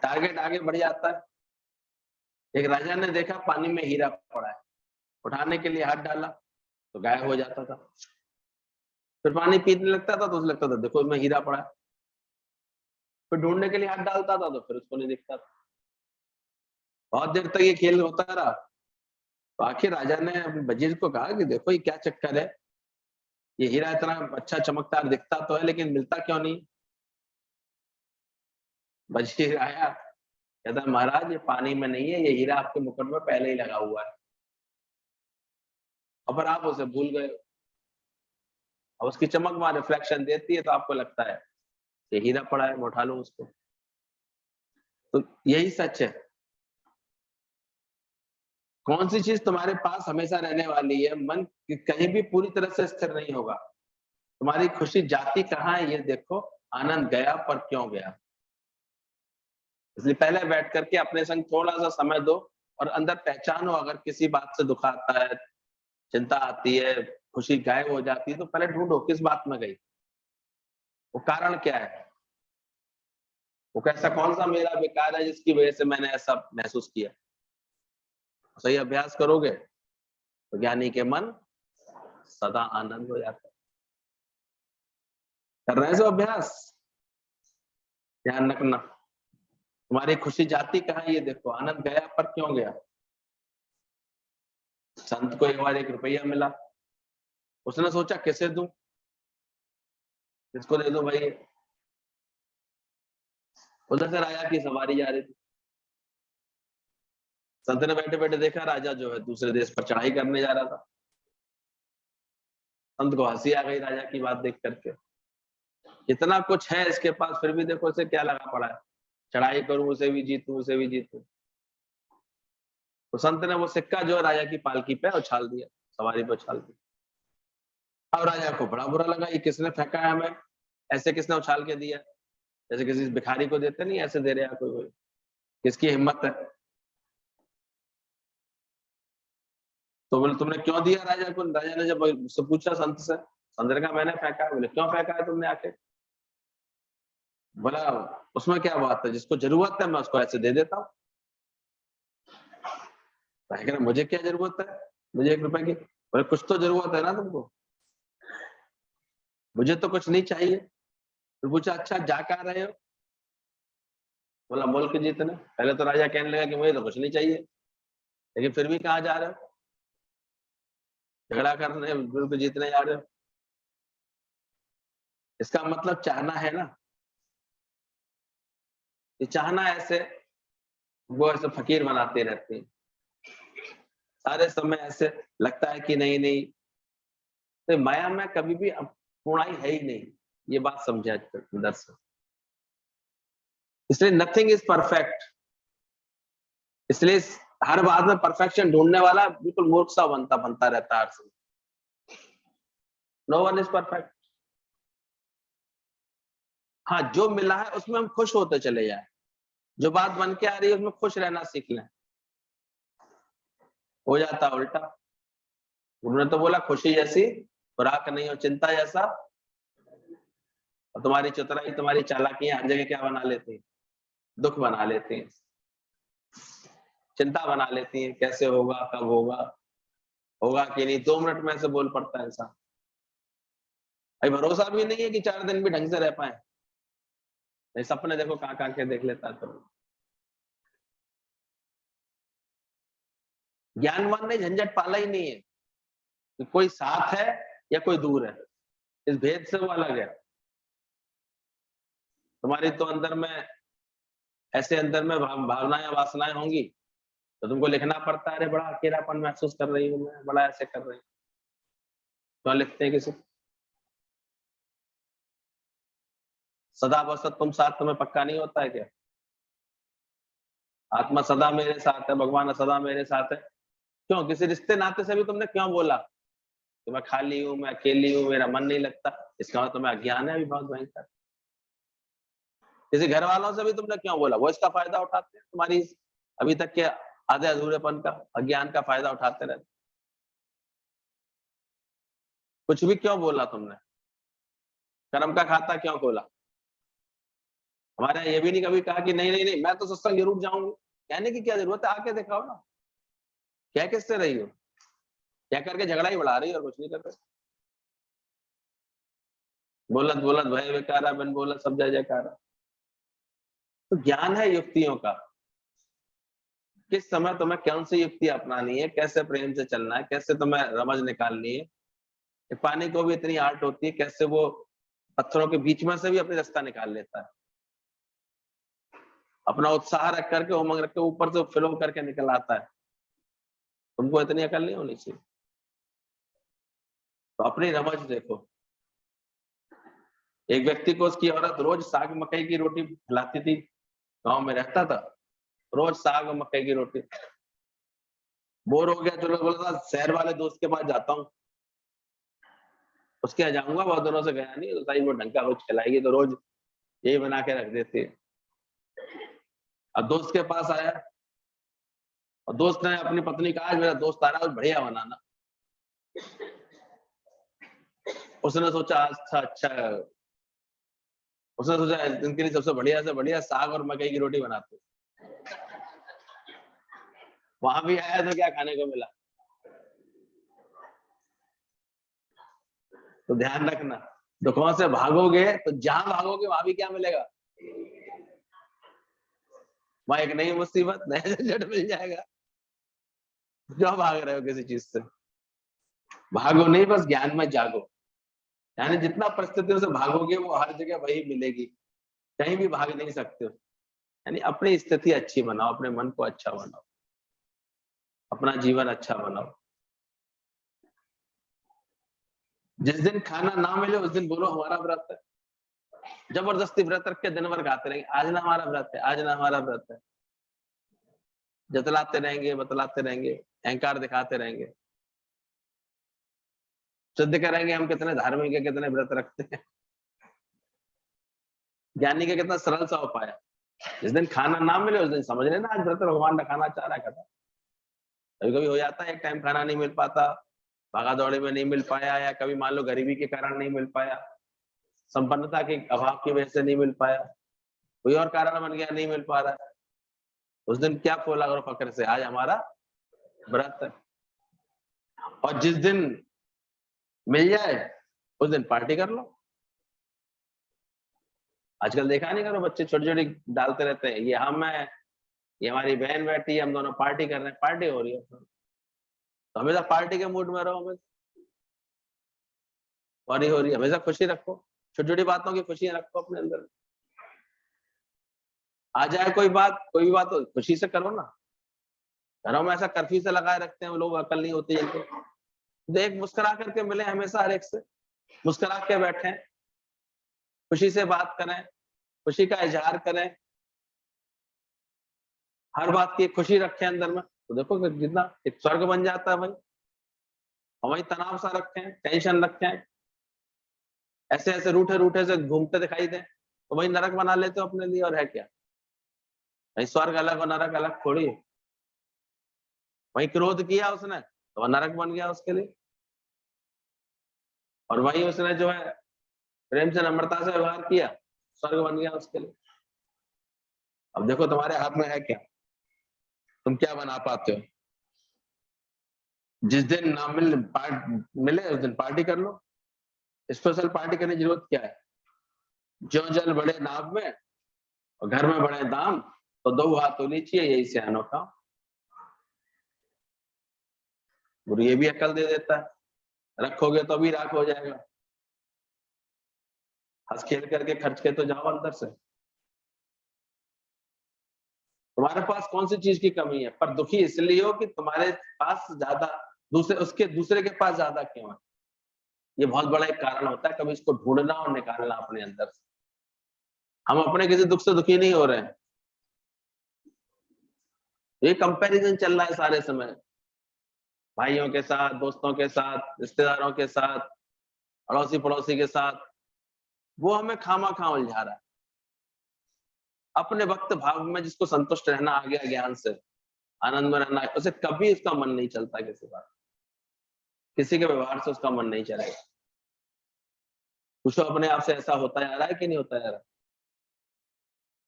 टारगेट आगे बढ़ जाता है। एक राजा ने देखा पानी में हीरा पड़ा है, उठाने के लिए हाथ डाला तो गायब हो जाता था, फिर पानी पीने लगता था तो उसे लगता था देखो इसमें हीरा पड़ा है, फिर ढूंढने के लिए हाथ डालता था तो फिर उसको नहीं दिखता था। बहुत देर तक ये खेल होता रहा, तो आखिर राजा ने अपने वजीर को कहा कि देखो ये क्या चक्कर है, ये हीरा इतना अच्छा चमकदार दिखता तो है लेकिन मिलता क्यों नहीं। वजीर आया, कहता महाराज ये पानी में नहीं है, ये हीरा आपके मुकुट में पहले ही लगा हुआ है, और फिर आप उसे भूल गए। अब उसकी चमक वहां रिफ्लेक्शन देती है तो आपको लगता है ये हीरा पड़ा है, मैं उठा लूं उसको। तो यही सच है, कौन सी चीज तुम्हारे पास हमेशा रहने वाली है, मन कहीं भी पूरी तरह से स्थिर नहीं होगा। तुम्हारी खुशी जाती कहाँ है ये देखो, आनंद गया पर क्यों गया। इसलिए पहले बैठ करके अपने संग थोड़ा सा समय दो और अंदर पहचानो, अगर किसी बात से दुख आता है, चिंता आती है, खुशी गायब हो जाती है, तो पहले ढूंढो किस बात में गई, वो कारण क्या है, वो कैसा कौन सा मेरा विकार है जिसकी वजह से मैंने ऐसा महसूस किया। सही अभ्यास करोगे तो ज्ञानी के मन सदा आनंद हो जाता है। कर रहे हैं जो अभ्यास, ध्यान रखना, तुम्हारी खुशी जाती कहाँ ये देखो, आनंद गया पर क्यों गया। संत को एक बार 1 रुपया मिला, उसने सोचा किसे दूं, किसको दे दूं भाई। उधर से राजा की सवारी जा रही थी, संत ने बैठे बैठे देखा राजा जो है दूसरे देश पर चढ़ाई करने जा रहा था। संत को हंसी आ गई राजा की बात देख करके, इतना कुछ है इसके पास फिर भी देखो इसे क्या लगा पड़ा है, चढ़ाई करूं उसे भी जीतूं, उसे भी जीतूं। तो संत ने वो सिक्का जो राजा की पालकी पे उछाल दिया, सवारी पे उछाल दिया। अब राजा को बड़ा बुरा लगा, ये किसने फेंका है हमें, ऐसे किसने उछाल के दिया, जैसे किसी भिखारी को देते नहीं ऐसे दे रहे हैं कोई, किसकी हिम्मत है। तो बोले तुमने क्यों दिया राजा को। राजा ने जब उससे पूछा संत से, संत ने कहा मैंने फेंका है। बोले क्यों फेंका है तुमने आके। बोला उसमें क्या बात है, जिसको जरूरत है मैं उसको ऐसे दे देता हूँ। मुझे क्या जरूरत है, मुझे 1 रुपए की। बोले कुछ तो जरूरत है ना तुमको। मुझे तो कुछ नहीं चाहिए। फिर पूछा अच्छा जा कहाँ रहे हो। बोला मुल्क जीतने। पहले तो राजा कहने लगा कि मुझे तो कुछ नहीं चाहिए, लेकिन फिर भी कहाँ जा रहे हो, झगड़ा करने मुल्क जीतने जा रहे हो। इसका मतलब चाहना है ना, ये चाहना ऐसे वो ऐसे फकीर बनाते रहते हैं सारे समय, ऐसे लगता है कि नहीं नहीं, तो माया में कभी भी पूर्णाई है ही नहीं, ये बात समझा अंदर से। इसलिए नथिंग इज परफेक्ट, इसलिए हर बात में परफेक्शन ढूंढने वाला बिल्कुल मूर्ख सा बनता रहता है हर समय। No one is perfect. हाँ जो मिला है उसमें हम खुश होते चले जाए, जो बात बन के आ रही है उसमें खुश रहना सीख लें। हो जाता उल्टा। उन्होंने तो बोला खुशी जैसी खुराक नहीं हो चिंता जैसा, और तुम्हारी चतुराई तुम्हारी चालाकियां हर जगह क्या बना लेती हैं, दुख बना लेती हैं। चिंता बना लेती हैं, कैसे होगा, कब होगा, होगा कि नहीं, 2 मिनट में ऐसे बोल पड़ता है इंसान। भाई भरोसा भी नहीं है कि 4 दिन भी ढंग से रह पाए। नहीं, सपने देखो कहाँ के देख लेता है तो। ज्ञानवान ने झंझट पाला ही नहीं है कि कोई साथ है या कोई दूर है, इस भेद से वो अलग है। तुम्हारी तो अंदर में ऐसे अंदर में भावनाएं वासनाएं होंगी तो तुमको लिखना पड़ता है, अरे बड़ा अकेलापन महसूस कर रही हूँ मैं, बड़ा ऐसे कर रही हूँ, तो लिखते हैं किसी। सदा बसत तुम साथ, तुम्हें पक्का नहीं होता है क्या? आत्मा सदा मेरे साथ है, भगवान सदा मेरे साथ है। क्यों? किसी रिश्ते नाते से भी तुमने क्यों बोला कि मैं खाली हूँ, मैं अकेली हूँ, मेरा मन नहीं लगता? इसका मतलब तुम्हें अज्ञान है अभी बहुत भयंकर। किसी घर वालों से भी तुमने क्यों बोला? वो इसका फायदा उठाते हैं, तुम्हारी अभी तक के आधे अधूरेपन का, अज्ञान का फायदा उठाते रहते। कुछ भी क्यों बोला तुमने? कर्म का खाता क्यों खोला? हमारे यहाँ ये भी नहीं कभी कहा कि नहीं नहीं नहीं मैं तो सत्संग जरूर जाऊंगी। कहने की क्या जरूरत है, आके दिखाओ ना। क्या किससे रही हो? क्या करके झगड़ा ही बढ़ा रही हो और कुछ नहीं कर रहे। बोलत बोलत भय बेकारा, बिन बोलत सब जय जयकारा। तो ज्ञान है युक्तियों का, किस समय तुम्हें कौन सी युक्ति अपनानी है, कैसे प्रेम से चलना है, कैसे तुम्हें रमज निकालनी है। पानी को भी इतनी आर्ट होती है, कैसे वो पत्थरों के बीच में से भी अपनी रास्ता निकाल लेता है। अपना उत्साह रख करके, उमंग रख के ऊपर से फ्लो करके निकल आता है। तुमको इतनी अकल नहीं होनी चाहिए। तो अपनी रमज देखो। एक व्यक्ति को उसकी औरत रोज साग मकई की रोटी खिलाती थी, गांव में रहता था, रोज साग और मकई की रोटी। बोर हो गया, चलो बोला था शहर वाले दोस्त के पास जाता हूँ, उसके यहाँ जाऊंगा, बहुत दिनों से गया नहीं, तो सही वो ढंग का रोज खिलाएगी, तो रोज यही बना के रख देती है। अब दोस्त के पास आया और दोस्त ने अपनी पत्नी कहा, आज मेरा दोस्त आ रहा है, बढ़िया बनाना। उसने सोचा अच्छा अच्छा, उसने सोचा इनके लिए सबसे बढ़िया से बढ़िया साग और मकई की रोटी बनाते। वहां भी आया तो क्या खाने को मिला? तो ध्यान रखना, दुखों से भागोगे तो जहां भागोगे वहां भी क्या मिलेगा? वहां एक नई मुसीबत, नया झंझट मिल जाएगा। क्यों भाग रहे हो किसी चीज से? भागो नहीं, बस ज्ञान में जागो। यानी जितना परिस्थितियों से भागोगे वो हर जगह वही मिलेगी, कहीं भी भाग नहीं सकते हो। यानी अपनी स्थिति अच्छी बनाओ, अपने मन को अच्छा बनाओ, अपना जीवन अच्छा बनाओ। जिस दिन खाना ना मिले उस दिन बोलो हमारा व्रत है। जबरदस्ती व्रत रख के दिन भर खाते रहेंगे, आज ना हमारा व्रत है, आज ना हमारा व्रत है। जतलाते रहेंगे, बतलाते रहेंगे, अहंकार दिखाते रहेंगे, सिद्ध करेंगे हम कितने धार्मिक है, कितने व्रत रखते हैं। ज्ञानी का कितना सरल सा उपाय है, जिस दिन खाना ना मिले उस दिन समझ लेना आज व्रत भगवान का खाना चाह रहा है। खत्म। कभी कभी हो जाता है एक टाइम खाना नहीं मिल पाता, भागा दौड़ी में नहीं मिल पाया, या कभी मान लो गरीबी के कारण नहीं मिल पाया, संपन्नता के अभाव की वजह से नहीं मिल पाया, कोई और कारण बन गया, नहीं मिल पा रहा है। उस दिन क्या फूला करो फक्र से, आज हमारा व्रत है। और जिस दिन मिल जाए उस दिन पार्टी कर लो। आजकल देखा नहीं करो, बच्चे छोटे छोटे डालते रहते हैं, ये हम है, ये हमारी बहन बैठी है, हम दोनों पार्टी कर रहे हैं, पार्टी हो रही है। तो हमेशा पार्टी के मूड में रहो, हमेशा पार्टी हो रही है, हमेशा खुशी रखो, छोटी छोटी बातों की खुशियां रखो अपने अंदर। आ जाए कोई बात, कोई भी बात तो खुशी से करो ना। घरों में ऐसा कर्फ्यू से लगाए रखते हैं वो लोग, अकल नहीं होती जिनको। देख मुस्कुरा करके मिले हमेशा, हर एक से मुस्कुरा के बैठे, खुशी से बात करें, खुशी का इजहार करें, हर बात की खुशी रखें अंदर में, तो देखो कि जितना एक स्वर्ग बन जाता है भाई। और वही तनाव सा रखें, टेंशन रखें, ऐसे ऐसे रूठे रूठे से घूमते दिखाई दें, तो वही नरक बना लेते हो अपने लिए। और है क्या भाई, स्वर्ग अलग और नरक अलग थोड़ी है। वही क्रोध किया उसने तो वह नरक बन गया उसके लिए, और वही उसने जो है प्रेम से नम्रता से व्यवहार किया, स्वर्ग बन गया उसके लिए। अब देखो तुम्हारे हाथ में है क्या। तुम क्या बना पाते हो? जिस दिन ना मिले उस दिन पार्टी कर लो। स्पेशल पार्टी करने की जरूरत क्या है? जो जल बड़े नाव में और घर में बड़े दाम, तो दो हाथ होनी चाहिए, यही सियानों का। गुरु ये भी अकल दे देता है, रखोगे तो भी राख हो जाएगा, हंस खेल करके खर्च के तो जाओ अंदर से। तुम्हारे पास कौन सी चीज की कमी है? पर दुखी इसलिए हो कि तुम्हारे पास ज्यादा, दूसरे के पास ज्यादा क्यों है? ये बहुत बड़ा एक कारण होता है। कभी इसको ढूंढना और निकालना अपने अंदर से। हम अपने किसी दुख से दुखी नहीं हो रहे हैं, ये कंपैरिजन चल रहा है सारे समय, भाइयों के साथ, दोस्तों के साथ, रिश्तेदारों के साथ, अड़ोसी पड़ोसी के साथ। वो हमें खामा खा उलझा रहा है। अपने वक्त भाव में जिसको संतुष्ट रहना आ गया, ज्ञान से आनंद में रहना, उसे कभी उसका मन नहीं चलता किसी बात, किसी के व्यवहार से उसका मन नहीं चलेगा। कुछ तो अपने आप से ऐसा होता जा रहा है कि नहीं होता जा रहा?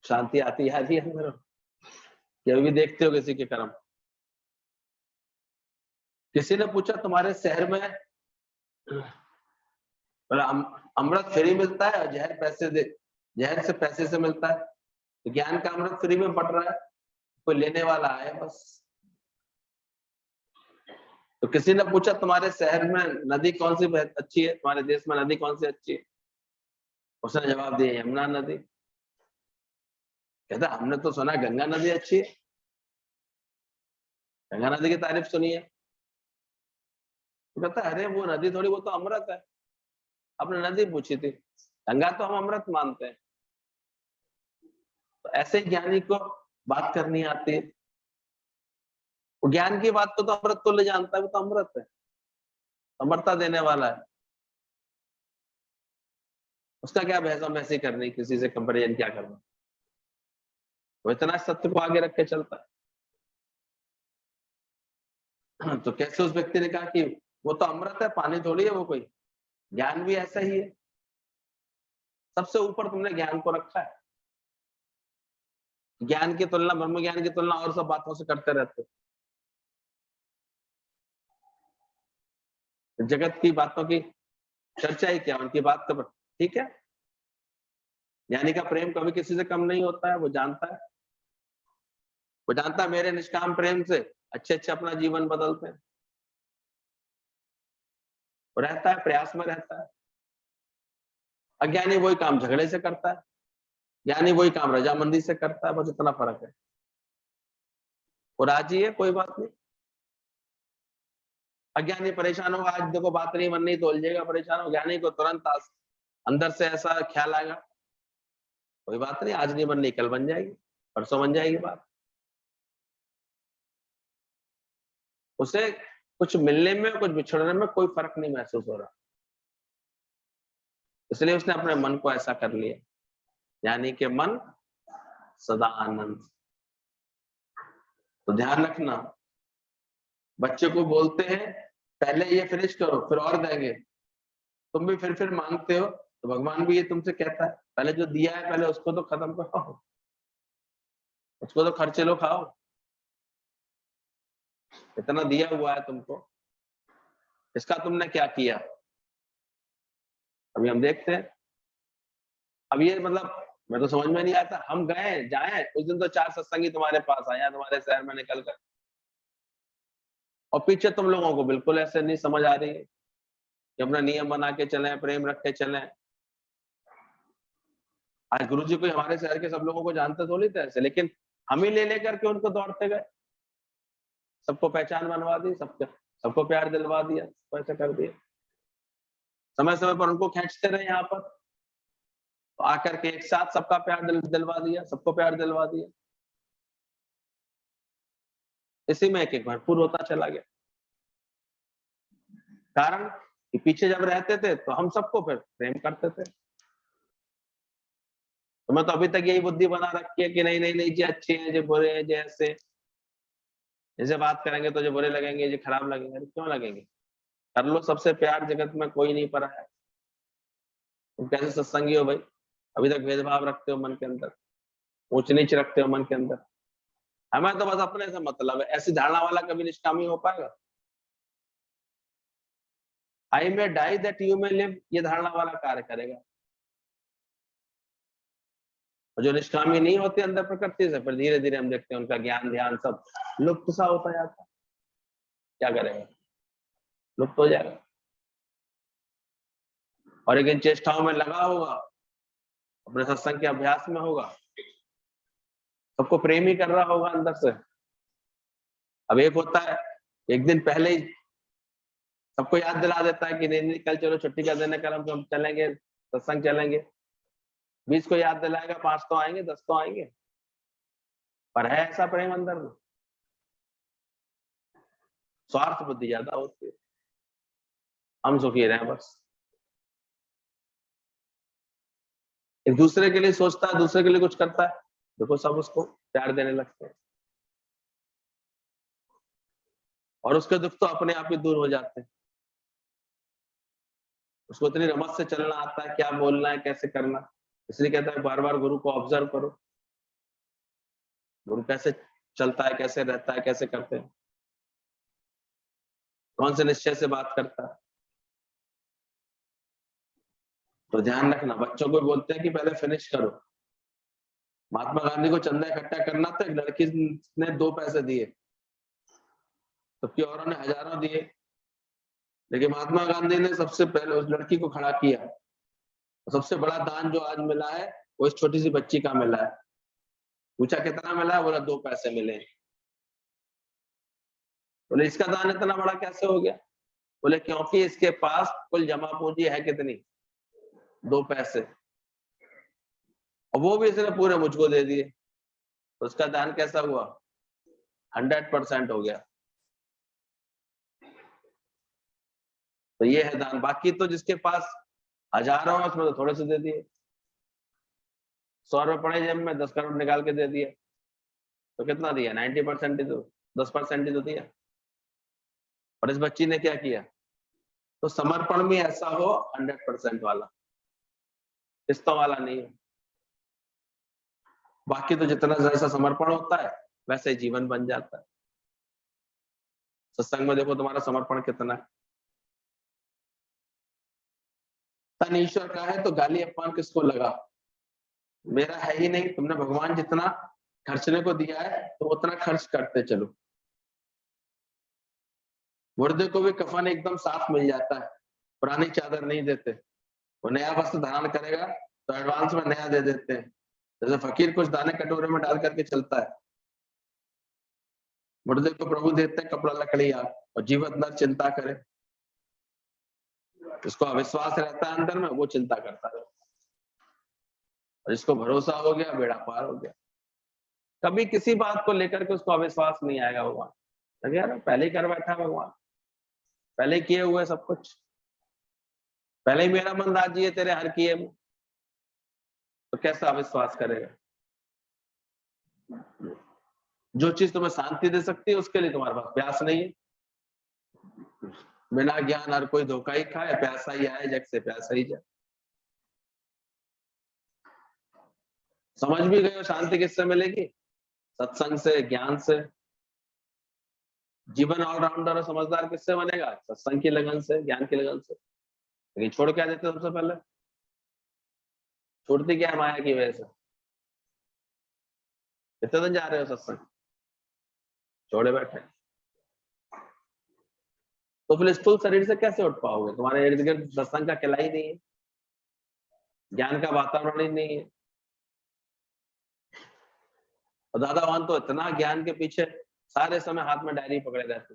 शांति आती है ही अंदर? क्या भी देखते हो किसी के कर्म? किसी ने पूछा तुम्हारे शहर में बोला अमृत फ्री मिलता है और जहर से पैसे से मिलता है, तो ज्ञान का अमृत फ्री में बट रहा है, कोई लेने वाला आए बस। तो किसी ने पूछा तुम्हारे शहर में नदी कौन सी अच्छी है, तुम्हारे देश में नदी कौन सी अच्छी है? उसने जवाब दिया यमुना नदी। कहता हमने तो सुना गंगा नदी अच्छी है, गंगा नदी की तारीफ सुनी है। तो कहता अरे वो नदी थोड़ी, वो तो अमृत है। आपने नदी पूछी थी, गंगा तो हम अमृत मानते हैं। तो ऐसे ज्ञानी को बात करनी आती है। वो ज्ञान की बात को तो अमृत तो ले जानता है, वो तो अमृत है, अमरता देने वाला है। उसका क्या बहसा बहसी करनी, किसी से कंपेरिजन क्या करना? वो इतना सत्य को आगे रख के चलता है। तो कैसे उस व्यक्ति ने कहा कि वो तो अमृत है, पानी थोड़ी है वो कोई? ज्ञान भी ऐसा ही है। सबसे ऊपर तुमने ज्ञान को रखा है। ज्ञान की तुलना, ब्रह्म ज्ञान की तुलना और सब बातों से करते रहते हो। जगत की बातों की चर्चा ही क्या, उनकी बात तो ठीक है। ज्ञानी का प्रेम कभी किसी से कम नहीं होता है। वो जानता है, वो जानता है मेरे निष्काम प्रेम से अच्छे अच्छे अपना जीवन बदलते हैं। वो रहता है, प्रयास में रहता है। अज्ञानी वही काम झगड़े से करता है, ज्ञानी वही काम रजामंदी से करता है। बस इतना फर्क है। वो राजी है, कोई बात नहीं। अज्ञानी परेशान होगा, आज देखो बात नहीं बननी तो उलझेगा, परेशान हो। ज्ञानी को तुरंत अंदर से ऐसा ख्याल आएगा, कोई बात नहीं, आज नहीं बननी कल बन जाएगी, परसों बन जाएगी बात। उसे कुछ मिलने में, कुछ बिछड़ने में कोई फर्क नहीं महसूस हो रहा। इसलिए उसने अपने मन को ऐसा कर लिया, यानी कि मन सदा आनंद। तो ध्यान रखना, बच्चे को बोलते हैं पहले ये फिनिश करो फिर और देंगे, तुम भी फिर मांगते हो। तो भगवान भी ये तुमसे कहता है पहले जो दिया है पहले उसको तो खत्म करो, उसको तो खर्चे लो, खाओ। इतना दिया हुआ है तुमको, इसका तुमने क्या किया? अभी हम देखते हैं। अब ये मतलब मैं तो समझ में नहीं आता, हम गए जाए उस दिन तो 4 सत्संगी तुम्हारे पास आया, तुम्हारे शहर में निकल कर, और पीछे तुम लोगों को बिल्कुल ऐसे नहीं समझ आ रही है कि अपना नियम बना के चलें, प्रेम रख के चलें। आज गुरु जी कोई हमारे शहर के सब लोगों को जानते थोड़ी थे ऐसे, लेकिन हम ही ले लेकर के उनको दौड़ते गए, सबको पहचान बनवा दी, सबको प्यार दिलवा दिया, ऐसा कर दिया। समय समय पर उनको खींचते रहे यहाँ पर, तो आकर के एक साथ सबका प्यार दिलवा दिया, सबको प्यार दिलवा दिया। इसी में एक भरपूर होता चला गया। कारण कि पीछे जब रहते थे तो हम सबको फिर प्रेम करते थे। तो मैं तो अभी तक यही बुद्धि बना रखी है कि नहीं नहीं नहीं, जो अच्छे हैं, जो बुरे हैं, जो ऐसे जैसे बात करेंगे तो जो बुरे लगेंगे, जो खराब लगेंगे, क्यों लगेंगे? कर लो सबसे प्यार, जगत में कोई नहीं पड़ा है। तुम कैसे सत्संगी हो भाई? अभी तक भेदभाव रखते हो मन के अंदर, ऊंच नीच रखते हो मन के अंदर। हमें तो बस अपने से मतलब है। ऐसी धारणा वाला कभी निष्कामी हो पाएगा? I may die that you may live, ये धारणा वाला कार्य करेगा। और जो निष्कामी नहीं होते अंदर प्रकृति से, फिर धीरे धीरे हम देखते हैं उनका ज्ञान ध्यान सब लुप्त सा होता जाता है। क्या करेगा? लुप्त हो जाएगा। और एक इन चेष्टाओं में लगा होगा, अपने सत्संग के अभ्यास में होगा, सबको प्रेम ही कर रहा होगा अंदर से। अब एक होता है एक दिन पहले ही सबको याद दिला देता है कि नहीं कल चलो छुट्टी का दिन है, कल हम चलेंगे सत्संग चलेंगे। 20 को याद दिलाएगा, 5 तो आएंगे, 10 तो आएंगे। पर है ऐसा प्रेम अंदर में? स्वार्थ बुद्धि ज्यादा होती है। हम सुखी रहे बस। एक दूसरे के लिए सोचता है, दूसरे के लिए कुछ करता है, देखो सब उसको प्यार देने लगते हैं। और उसके दुख तो अपने आप ही दूर हो जाते हैं। उसको इतनी रमत से चलना आता है, क्या बोलना है, कैसे करना। इसलिए कहता है बार बार गुरु को ऑब्जर्व करो, गुरु कैसे चलता है, कैसे रहता है, कैसे करते हैं, कौन से निश्चय से बात करता है। तो ध्यान रखना, बच्चों को बोलते हैं कि पहले फिनिश करो। महात्मा गांधी को चंदा इकट्ठा करना था, एक लड़की ने 2 पैसे दिए, जबकि औरों ने हजारों दिए। लेकिन महात्मा गांधी ने सबसे पहले उस लड़की को खड़ा किया। सबसे बड़ा दान जो आज मिला है वो इस छोटी सी बच्ची का मिला है। पूछा कितना मिला है? बोला 2 पैसे मिले। बोले इसका दान इतना बड़ा कैसे हो गया? बोले क्योंकि इसके पास कुल जमा पूंजी है कितनी? 2 पैसे, और वो भी इसने पूरे मुझको दे दिए। तो उसका दान कैसा हुआ? 100% हो गया। तो ये है दान। बाकी तो जिसके पास हजारों है उसमें तो थोड़े से दे दिए। 100 रुपए पड़े जेब में, 10 करोड़ निकाल के दे दिया, तो कितना दिया? 90% ही तो, 10% ही तो दिया। और इस बच्ची ने क्या किया? तो समर्पण भी ऐसा हो 100% वाला, किस्तों वाला नहीं है। बाकी तो जितना जैसा समर्पण होता है वैसे ही जीवन बन जाता है। सत्संग में देखो तुम्हारा समर्पण कितना है। तन ईश्वर का है तो गाली अपमान किसको लगा? मेरा है ही नहीं। तुमने भगवान जितना खर्चने को दिया है तो उतना खर्च करते चलो। मुर्दे को भी कफन एकदम साफ मिल जाता है, पुरानी चादर नहीं देते। वो नया वस्त्र धारण करेगा तो एडवांस में नया दे देते हैं। जैसे फकीर कुछ दाने कटोरे में डाल करके चलता है, मुर्दे को प्रभु देते हैं कपड़ा लकड़िया, और जीवित नर चिंता करे। जिसको अविश्वास रहता है अंदर में वो चिंता करता है, और जिसको भरोसा हो गया बेड़ा पार हो गया। कभी किसी बात को लेकर के उसको अविश्वास नहीं आएगा भगवान। यार पहले ही कर बैठा भगवान, पहले ही किए हुए सब कुछ, पहले ही मेरा मन राजी है तेरे हर किए में, तो कैसा अविश्वास करेगा? जो चीज तुम्हें शांति दे सकती है उसके लिए तुम्हारे पास प्यास नहीं है। बिना ज्ञान हर कोई धोखा ही खाए, प्यासा ही आए जग से प्यासा ही जाए। समझ भी गए हो शांति किससे मिलेगी? सत्संग से, ज्ञान से। जीवन ऑलराउंडर और समझदार किससे बनेगा? सत्संग की लगन से, ज्ञान की लगन से। लेकिन छोड़ क्या देते सबसे पहले? छोड़ती क्या है? माया की वजह से। कितने दिन जा रहे हो सत्संग? छोड़े बैठे। तो फिर स्थूल शरीर से कैसे उठ पाओगे? तुम्हारे इर्द गिर्द सत्संग का किला ही नहीं है, ज्ञान का वातावरण ही नहीं है। और दादा वाहन तो इतना ज्ञान के पीछे सारे समय हाथ में डायरी पकड़े रहते,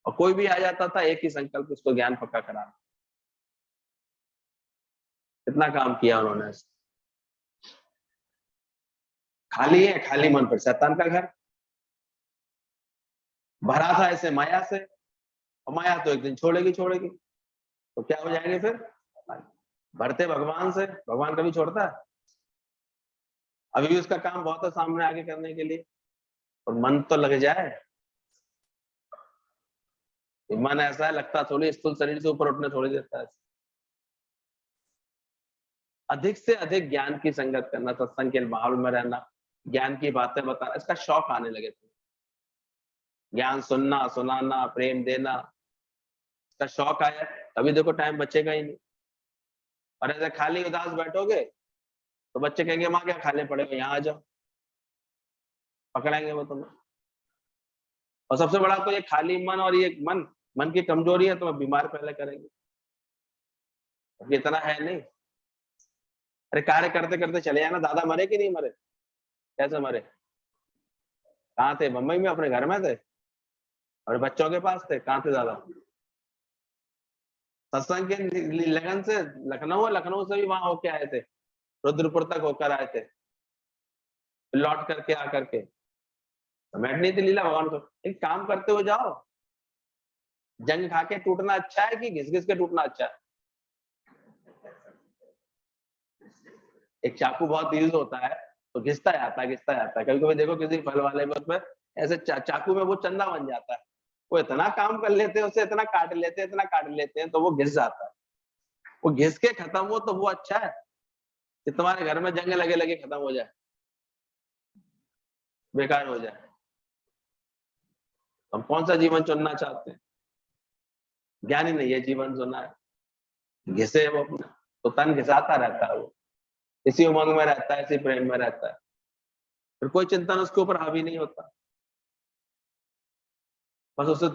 और कोई भी आ जाता था एक ही संकल्प, उसको ज्ञान पक्का कराना। कितना काम किया उन्होंने। खाली है, खाली मन पर शैतान का घर भरा था ऐसे माया से, और माया तो एक दिन छोड़ेगी छोड़ेगी, तो क्या हो जाएंगे फिर? भरते भगवान से। भगवान कभी छोड़ता है? अभी भी उसका काम बहुत है सामने आगे करने के लिए, और मन तो लग जाए। मन ऐसा है लगता थोड़ी स्थूल शरीर से ऊपर उठने थोड़ी देता है। अधिक से अधिक ज्ञान की संगत करना, सत्संग के माहौल में रहना, ज्ञान की बातें बताना, इसका शौक आने लगे थे। ज्ञान सुनना, सुनाना, प्रेम देना, इसका शौक आया। अभी देखो टाइम बचेगा ही नहीं। और ऐसे खाली उदास बैठोगे तो बच्चे कहेंगे माँ क्या खाली पड़े हो, यहाँ आ जाओ, पकड़ेंगे वो तुम्हें। और सबसे बड़ा तो ये खाली मन, और ये मन की कमजोरी है, तो बीमार पहले करेंगे। अब इतना है नहीं। अरे कार्य करते करते चले जाना। दादा मरे कि नहीं मरे? कैसे मरे? कहाँ थे? मुंबई में अपने घर में थे और बच्चों के पास थे? कहाँ थे दादा? सत्संग के लगन से लखनऊ से भी वहां होके आए थे, रुद्रपुर तक होकर आए थे, लौट करके आकर के बैठनी थी लीला भगवान को। एक काम करते हो जाओ। जंग खा के टूटना अच्छा है कि घिस घिस के टूटना अच्छा है? एक चाकू बहुत यूज होता है तो घिसता जाता है। कभी कभी देखो किसी फल वाले में उसमें ऐसे चाकू में वो चंदा बन जाता है। वो इतना काम कर लेते हैं, उसे इतना काट लेते हैं तो वो घिस जाता है। वो घिस के खत्म हो तो वो अच्छा है कि तुम्हारे घर में जंग लगे लगे खत्म हो जाए, बेकार हो जाए। हम कौन सा जीवन चुनना चाहते हैं? ज्ञानी नहीं है जीवन चुना है, घिसे वो अपना, तो तन घिसाता रहता है वो, इसी उमंग में रहता है, इसी प्रेम में रहता है, फिर कोई चिंतन उसके ऊपर हावी नहीं होता। बस उसे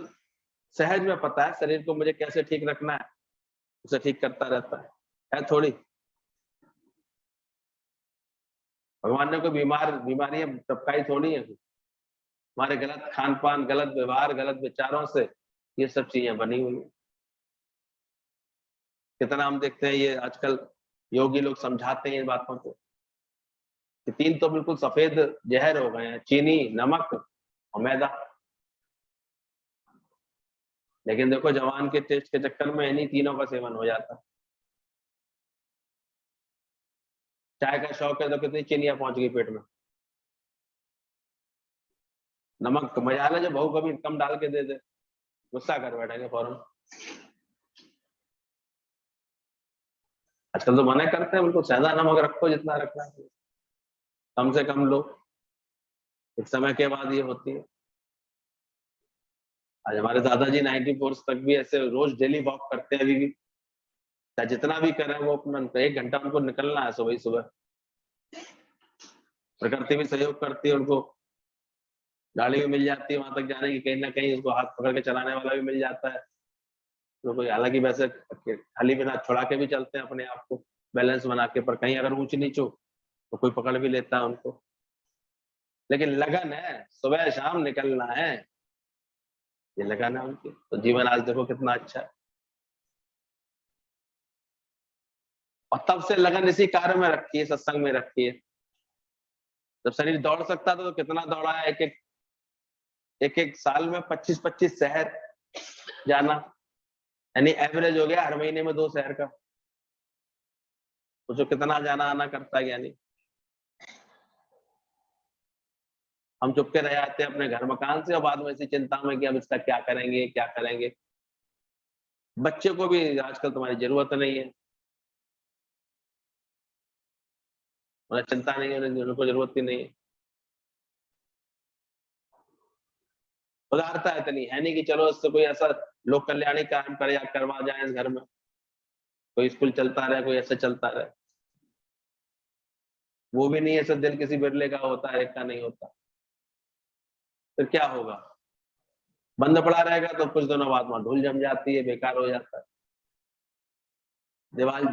सहज में पता है शरीर को मुझे कैसे ठीक रखना है, उसे ठीक करता रहता है थोड़ी। भगवान ने कोई बीमारियां टपकाई थोड़ी है। हमारे गलत खान पान, गलत व्यवहार, गलत विचारों से ये सब चीजें बनी हुई है। कितना हम देखते हैं ये आजकल योगी लोग समझाते हैं इन बातों को कि तीन तो बिल्कुल सफेद जहर हो गए हैं, चीनी, नमक और मैदा। लेकिन देखो जवान के टेस्ट के चक्कर में इन्हीं तीनों का सेवन हो जाता है। चाय का शौक है तो कितनी चीनियां पहुंच गई पेट में। नमक मजा जो बहू कभी कम डाल के दे दे, गुस्सा कर बैठेंगे फौरन। आजकल तो मना करते हैं बिल्कुल, ज्यादा नमक रखो जितना रखना है, कम से कम लो। एक समय के बाद ये होती है। आज हमारे दादाजी 94 तक भी ऐसे रोज डेली वॉक करते हैं अभी भी। चाहे जितना भी करें वो अपना 1 घंटा उनको निकलना है सुबह ही सुबह। प्रकृति भी सहयोग करती है उनको, गाड़ी भी मिल जाती है वहां तक जाने की, कहीं ना कहीं उसको हाथ पकड़ के चलाने वाला भी मिल जाता है। तो कोई हालांकि वैसे खाली बिना छुड़ा के भी चलते हैं अपने आप को बैलेंस बना के, पर कहीं अगर ऊंच नीच हो तो कोई पकड़ भी लेता है उनको। लेकिन लगन है, सुबह शाम निकलना है, ये लगन है उनकी। तो जीवन आज देखो कितना अच्छा है। और तब से लगन इसी कार्य में रखी है, सत्संग में रखी है। जब शरीर दौड़ सकता था तो कितना दौड़ा है। एक साल में 25-25 शहर जाना, यानी एवरेज हो गया हर महीने में 2 शहर का। तो जो कितना जाना आना करता है ज्ञानी। हम चुपके रह जाते हैं अपने घर मकान से और बाद में इसी चिंता में कि हम इसका क्या करेंगे क्या करेंगे। बच्चे को भी आजकल तुम्हारी जरूरत नहीं है, उन्हें चिंता नहीं है, उनको जरूरत ही नहीं है। उदारता इतनी है नहीं कि चलो इससे कोई ऐसा लोक कल्याणी काम करे या करवा जाए इस घर में, कोई स्कूल चलता रहे, कोई ऐसा चलता रहे। वो भी नहीं है, सब दिल किसी बिरले का होता है, एक का नहीं होता। फिर क्या होगा? बंद पड़ा रहेगा तो कुछ दिनों बाद वहां धूल जम जाती है, बेकार हो जाता है। दीवार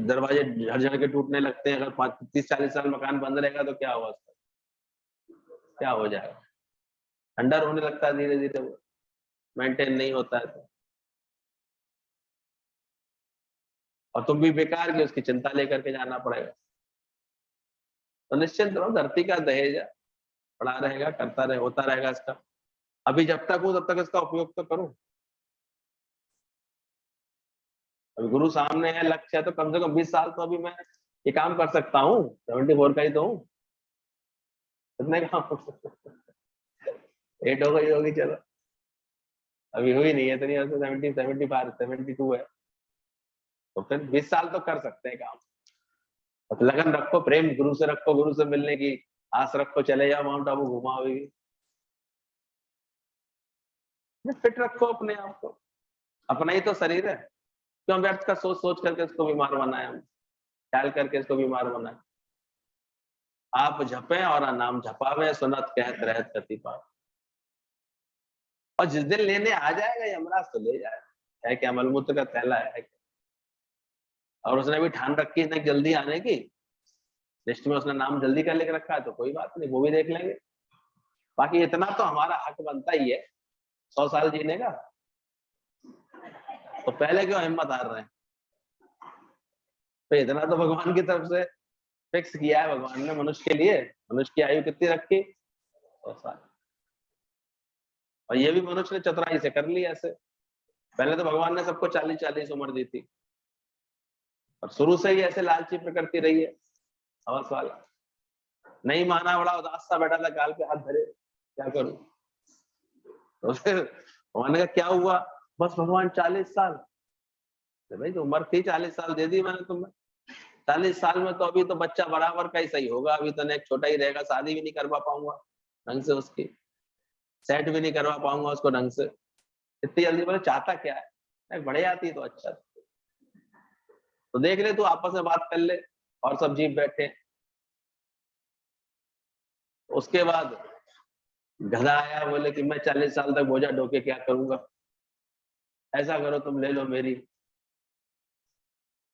दरवाजे झड़ के टूटने लगते हैं। अगर 30-40 साल मकान बंद रहेगा तो क्या होगा उसका? क्या हो जाएगा? अंडर होने लगता है धीरे धीरे, वो मेंटेन नहीं होता है तो। और तुम भी बेकार की उसकी चिंता लेकर के जाना पड़ेगा। तो निश्चिंत रहो, धरती का दहेज है, पड़ा रहेगा, करता रहे, होता रहेगा इसका। अभी जब तक हूं तब तक इसका उपयोग तो करूं। अभी गुरु सामने है, लक्ष्य है, तो कम से कम 20 साल तो अभी मैं ये काम कर सकता हूँ। 74 का ही तो हूँ, इतने काम एट हो गई होगी, चलो अभी हुई नहीं है इतनी, 70, 75, 72 है। तो फिर 20 साल तो कर सकते हैं काम। तो लगन रखो, प्रेम गुरु से रखो, गुरु से मिलने की आस रखो चले जाओ माउंट आबू घुमाओगी। फिट रखो अपने आप को, अपना ही तो शरीर है, क्यों व्यर्थ का सोच सोच करके इसको बीमार बनाए, हम ख्याल करके इसको बीमार बनाए। आप जपे और नाम जपावे, सुनत कहत रहत कति पावे। और जिस दिन लेने आ जाएगा यमराज तो ले जाएगा, है क्या, मलमूत्र का थैला है क्या? और उसने भी ठान रखी है जल्दी आने की, लिस्ट में उसने नाम जल्दी का लिख रखा है, तो कोई बात नहीं, वो भी देख लेंगे। बाकी इतना तो हमारा हक बनता ही है 100 साल जीने का, तो पहले क्यों हिम्मत हार रहे हैं? तो इतना तो भगवान की तरफ से फिक्स किया है भगवान ने मनुष्य के लिए। मनुष्य की आयु कितनी रखी? 100 साल। और ये भी मनुष्य ने चतुराई से कर लिया ऐसे। पहले तो भगवान ने सबको 40-40 उम्र दी थी, और शुरू से ही ऐसे लालची प्रकृति रही है हवस वाला। नहीं माना, बड़ा उदास सा बैठा था, गाल पे हाथ धरे, क्या करूं? तो फिर भगवान ने कहा क्या हुआ? बस भगवान 40 साल। तो भाई तो उम्र थी 40 साल दे दी मैंने तुम्हें। 40 साल में तो अभी तो बच्चा बराबर का ही सही होगा, अभी तो नेक छोटा ही रहेगा, शादी भी नहीं करवा पाऊंगा ढंग से, उसकी सेट भी नहीं करवा पाऊंगा उसको ढंग से। इतनी जल्दी बोले चाहता क्या है, बढ़े आती तो अच्छा। तो देख ले, तू आपस में बात कर ले, और सब जीव बैठे। उसके बाद गधा आया, बोले कि मैं 40 साल तक बोझा ढोके क्या करूंगा, ऐसा करो तुम ले लो मेरी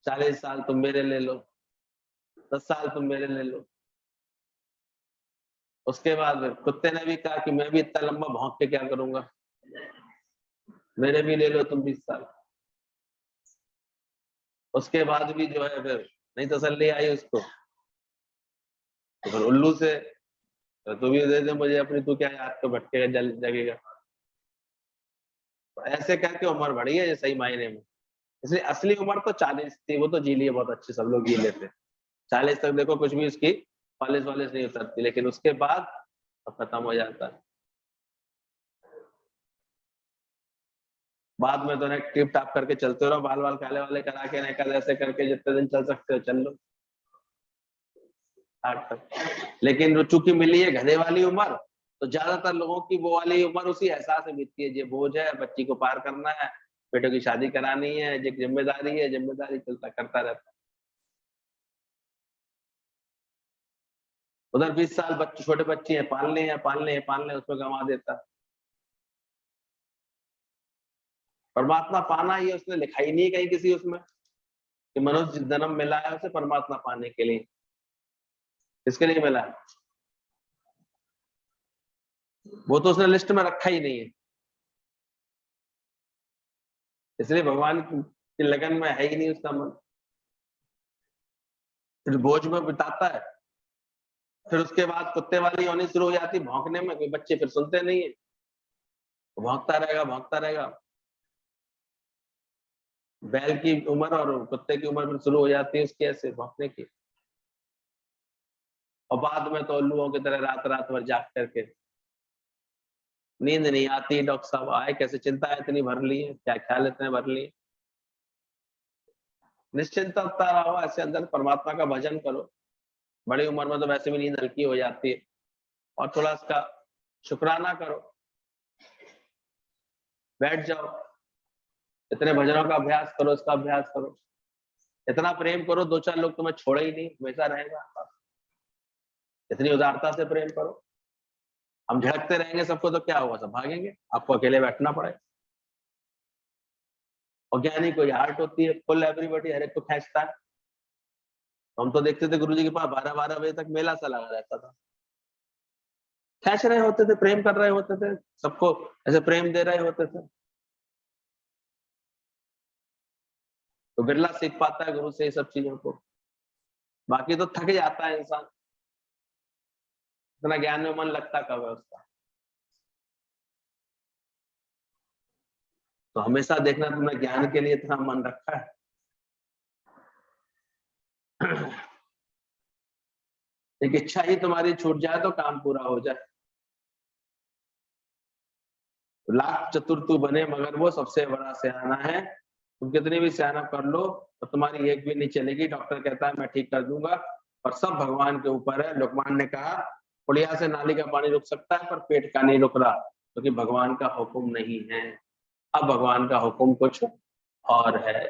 40 साल, तुम मेरे ले लो, 10 साल तुम मेरे ले लो। उसके बाद कुत्ते ने भी कहा कि मैं भी इतना लंबा भौंक के क्या करूंगा, मेरे भी ले लो तुम 20 साल। उसके बाद भी जो है फिर नहीं तसल्ली आई उसको, तो फिर उल्लू से तू भी दे दे मुझे अपनी, तू क्या याद को भटकेगा जगेगा। तो ऐसे करके उम्र बढ़ी है ये सही मायने में। इसलिए असली उम्र तो 40 थी, वो तो जी लिए बहुत अच्छे, सब लोग जी लेते। 40 तक देखो कुछ भी उसकी पॉलिश वॉलिश नहीं उतरती, लेकिन उसके बाद अब खत्म हो जाता है। बाद में तो ना टिप टाप करके चलते रहो, बाल वाल काले वाले करा के नहीं, ऐसे करके जितने दिन चल सकते हो चल लो 8 तक। लेकिन चूंकि मिली है गधे वाली उम्र, तो ज्यादातर लोगों की वो वाली उम्र उसी एहसास में बीतती है, ये बोझ है, बच्ची को पार करना है, बेटों की शादी करानी है, ये जिम्मेदारी है, जिम्मेदारी चलता करता रहता है। उधर 20 साल बच्चे, छोटे बच्चे हैं, पालने हैं पालने हैं पालने, उसमें गंवा देता है। परमात्मा पाना ही उसने लिखा ही नहीं कहीं किसी उसमें कि मनुष्य जन्म मिला है उसे परमात्मा पाने के लिए। किसके लिए मिला है? वो तो उसने लिस्ट में रखा ही नहीं है, इसलिए भगवान की लगन में है ही नहीं उसका मन, फिर बोझ में बिताता है। फिर उसके बाद कुत्ते वाली होनी शुरू हो जाती भौंकने में, कोई बच्चे फिर सुनते नहीं है, भौंकता रहेगा भौंकता रहेगा। बैल की उम्र और कुत्ते की उम्र फिर शुरू हो जाती है उसकी ऐसे भौंकने की। और बाद में तो उल्लुओं की तरह रात रात भर जाग करके, नींद नहीं आती, डॉक्टर साहब आए कैसे, चिंता इतनी भर ली है, क्या ख्याल इतने भर लिए। निश्चिंतता रहो, ऐसे अंदर परमात्मा का भजन करो। बड़ी उम्र में तो वैसे भी नींद हल्की हो जाती है, और थोड़ा इसका शुक्राना करो, बैठ जाओ, इतने भजनों का अभ्यास करो, इसका अभ्यास करो, इतना प्रेम करो 2-4 लोग तुम्हें छोड़े ही नहीं, हमेशा रहेगा। इतनी उदारता से प्रेम करो। हम झड़कते रहेंगे सबको तो क्या होगा, सब भागेंगे, आपको अकेले बैठना पड़ेगा। और ज्ञानी कोई हार्ट होती है, फुल एवरीबॉडी, हर एक को खींचता है। हम तो देखते थे गुरुजी के पास 12-12 बजे तक मेला सा लगा रहता था, खींच रहे होते थे, प्रेम कर रहे होते थे, सबको ऐसे प्रेम दे रहे होते थे। तो बिरला सीख पाता है गुरु से ये सब चीजों को, बाकी तो थक जाता है इंसान, इतना ज्ञान में मन लगता कब है उसका। तो हमेशा देखना तुमने ज्ञान के लिए इतना मन रखा है। एक इच्छा ही तुम्हारी छूट जाए तो काम पूरा हो जाए। लाख चतुर तू बने मगर वो सबसे बड़ा सियाना है। तुम कितनी भी सियाना कर लो तो तुम्हारी एक भी नहीं चलेगी, डॉक्टर कहता है मैं ठीक कर दूंगा, और सब भगवान के ऊपर है। लुकमान ने कहा पुड़िया से नाली का पानी रुक सकता है पर पेट का नहीं रुक रहा, क्योंकि भगवान का हुक्म नहीं है। अब भगवान का हुक्म कुछ और है।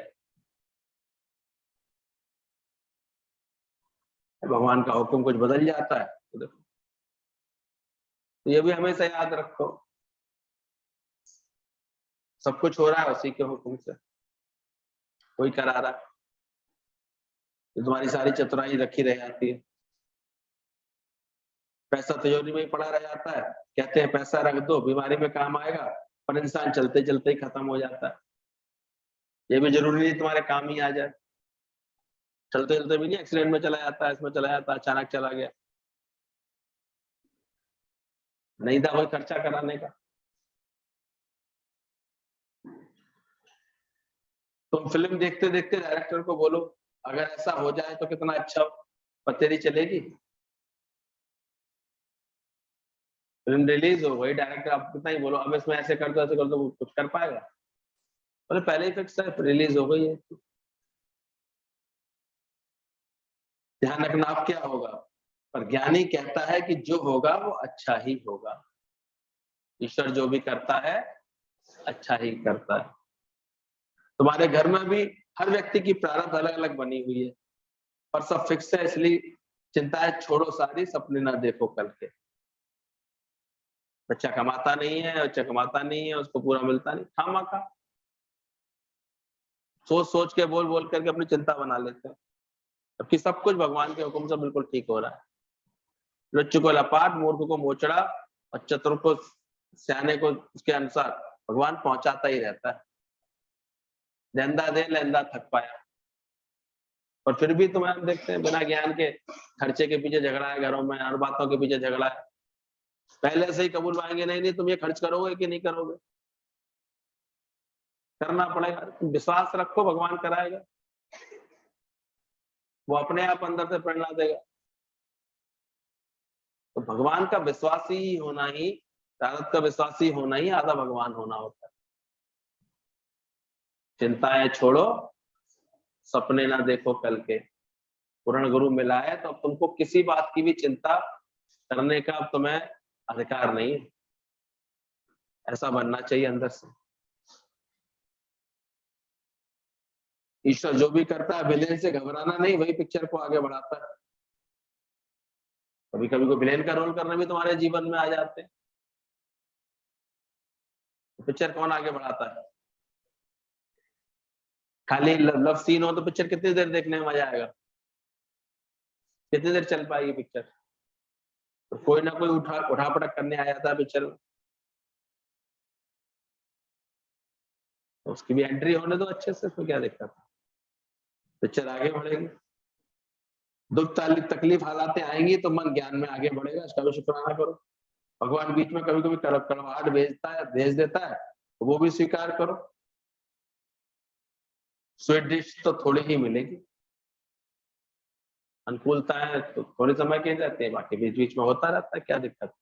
भगवान का हुक्म कुछ बदल जाता है तो देखो, तो ये भी हमेशा याद रखो, सब कुछ हो रहा है उसी के हुक्म से, कोई करा रहा है। तो तुम्हारी सारी चतुराई रखी रह जाती है। पैसा तिजोरी में ही पड़ा रह जाता है, कहते हैं पैसा रख दो बीमारी में काम आएगा, पर इंसान चलते चलते ही खत्म हो जाता है। ये भी जरूरी नहीं तुम्हारे काम ही आ जाए, चलते चलते भी नहीं, एक्सीडेंट में चला जाता है, इसमें चला जाता है, अचानक चला गया, नहीं था कोई खर्चा कराने का। तुम फिल्म देखते देखते डायरेक्टर को बोलो अगर ऐसा हो जाए तो कितना अच्छा हो, पतेरी चलेगी। फिल्म रिलीज हो गई, डायरेक्टर आप कितना ही बोलो अब इसमें ऐसे कर दो ऐसे कर दो, कुछ कर पाएगा? बोले पहले ही फिक्स है, रिलीज हो गई है। ध्यान रखना अब क्या होगा, पर ज्ञानी कहता है कि जो होगा वो अच्छा ही होगा। ईश्वर जो भी करता है अच्छा ही करता है। तुम्हारे घर में भी हर व्यक्ति की प्रारब्ध अलग अलग बनी हुई है, पर सब फिक्स है, इसलिए चिंताएं छोड़ो सारी, सपने ना देखो कल के। बच्चा कमाता नहीं है, उसको पूरा मिलता नहीं, खामा खा सोच सोच के बोल बोल करके अपनी चिंता बना लेते हैं, जबकि सब कुछ भगवान के हुक्म से बिल्कुल ठीक हो रहा है। लुच्च को लपाट, मूर्ख को मोचड़ा और चतुर को सियाने को उसके अनुसार भगवान पहुंचाता ही रहता है। लेंदा दे लेंदा थक पाया, और फिर भी तुम्हें हम देखते हैं बिना ज्ञान के खर्चे के पीछे झगड़ा है, घरों में हर बातों के पीछे झगड़ा है। पहले से ही कबूल पाएंगे, नहीं तुम ये खर्च करोगे कि नहीं करोगे, करना पड़ेगा। तुम विश्वास रखो भगवान कराएगा, वो अपने आप अंदर से प्रेरणा देगा। तो भगवान का विश्वासी होना ही, प्रारब्ध का विश्वासी होना ही आधा भगवान होना होता है। चिंताएं छोड़ो, सपने ना देखो कल के। पूर्ण गुरु मिला है तो अब तुमको किसी बात की भी चिंता करने का अब तुम्हें अधिकार नहीं है। ऐसा बनना चाहिए अंदर से। ईश्वर जो भी करता है विलेन से घबराना नहीं, वही पिक्चर को आगे बढ़ाता है। कभी कभी कोई विलेन का रोल करने भी तुम्हारे जीवन में आ जाते हैं, तो पिक्चर कौन आगे बढ़ाता है? खाली लव सीन हो तो पिक्चर कितनी देर देखने में मजा आएगा, कितनी देर चल पाएगी पिक्चर? तो कोई ना कोई उठा पटक करने आ जाता है पिक्चर में, तो उसकी भी एंट्री होने दो अच्छे से, तो क्या दिक्कत है, पिक्चर आगे बढ़ेगी। दुख तकलीफ हालातें आएंगी तो मन ज्ञान में आगे बढ़ेगा, इसका भी शुक्राना करो। भगवान बीच में कभी कभी कड़वाहट भेज देता है, तो वो भी स्वीकार करो। स्वीट डिश तो थोड़ी ही मिलेगी, अनुकूलता है तो थोड़े समय के रहते हैं, बाकी बीच बीच में होता रहता है, क्या दिक्कत?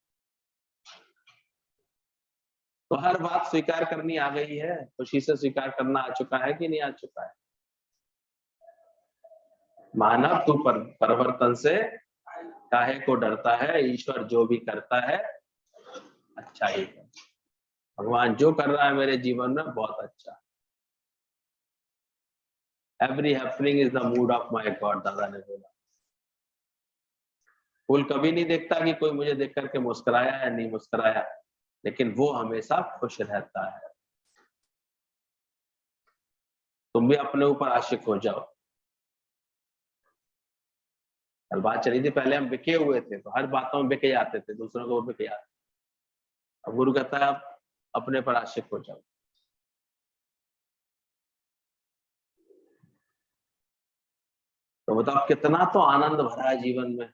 तो हर बात स्वीकार करनी आ गई है, खुशी से स्वीकार करना आ चुका है कि नहीं आ चुका है? मानव तू परिवर्तन से काहे को डरता है, ईश्वर जो भी करता है अच्छा ही है। भगवान जो कर रहा है मेरे जीवन में बहुत अच्छा। Every happening is the mood off my God, दादा ने बोला। फूल कभी नहीं देखता कि कोई मुझे देख करके मुस्कुराया या नहीं मुस्कुराया, लेकिन वो हमेशा खुश रहता है। तुम भी अपने ऊपर आशिक हो जाओ। कल बात चली थी, पहले हम बिके हुए थे तो हर बातों में बिके जाते थे, दूसरों को बिके जाते। अब गुरु कहता है आप अपने पर आशिक हो जाओ। तो बताओ कितना तो आनंद भरा है जीवन में।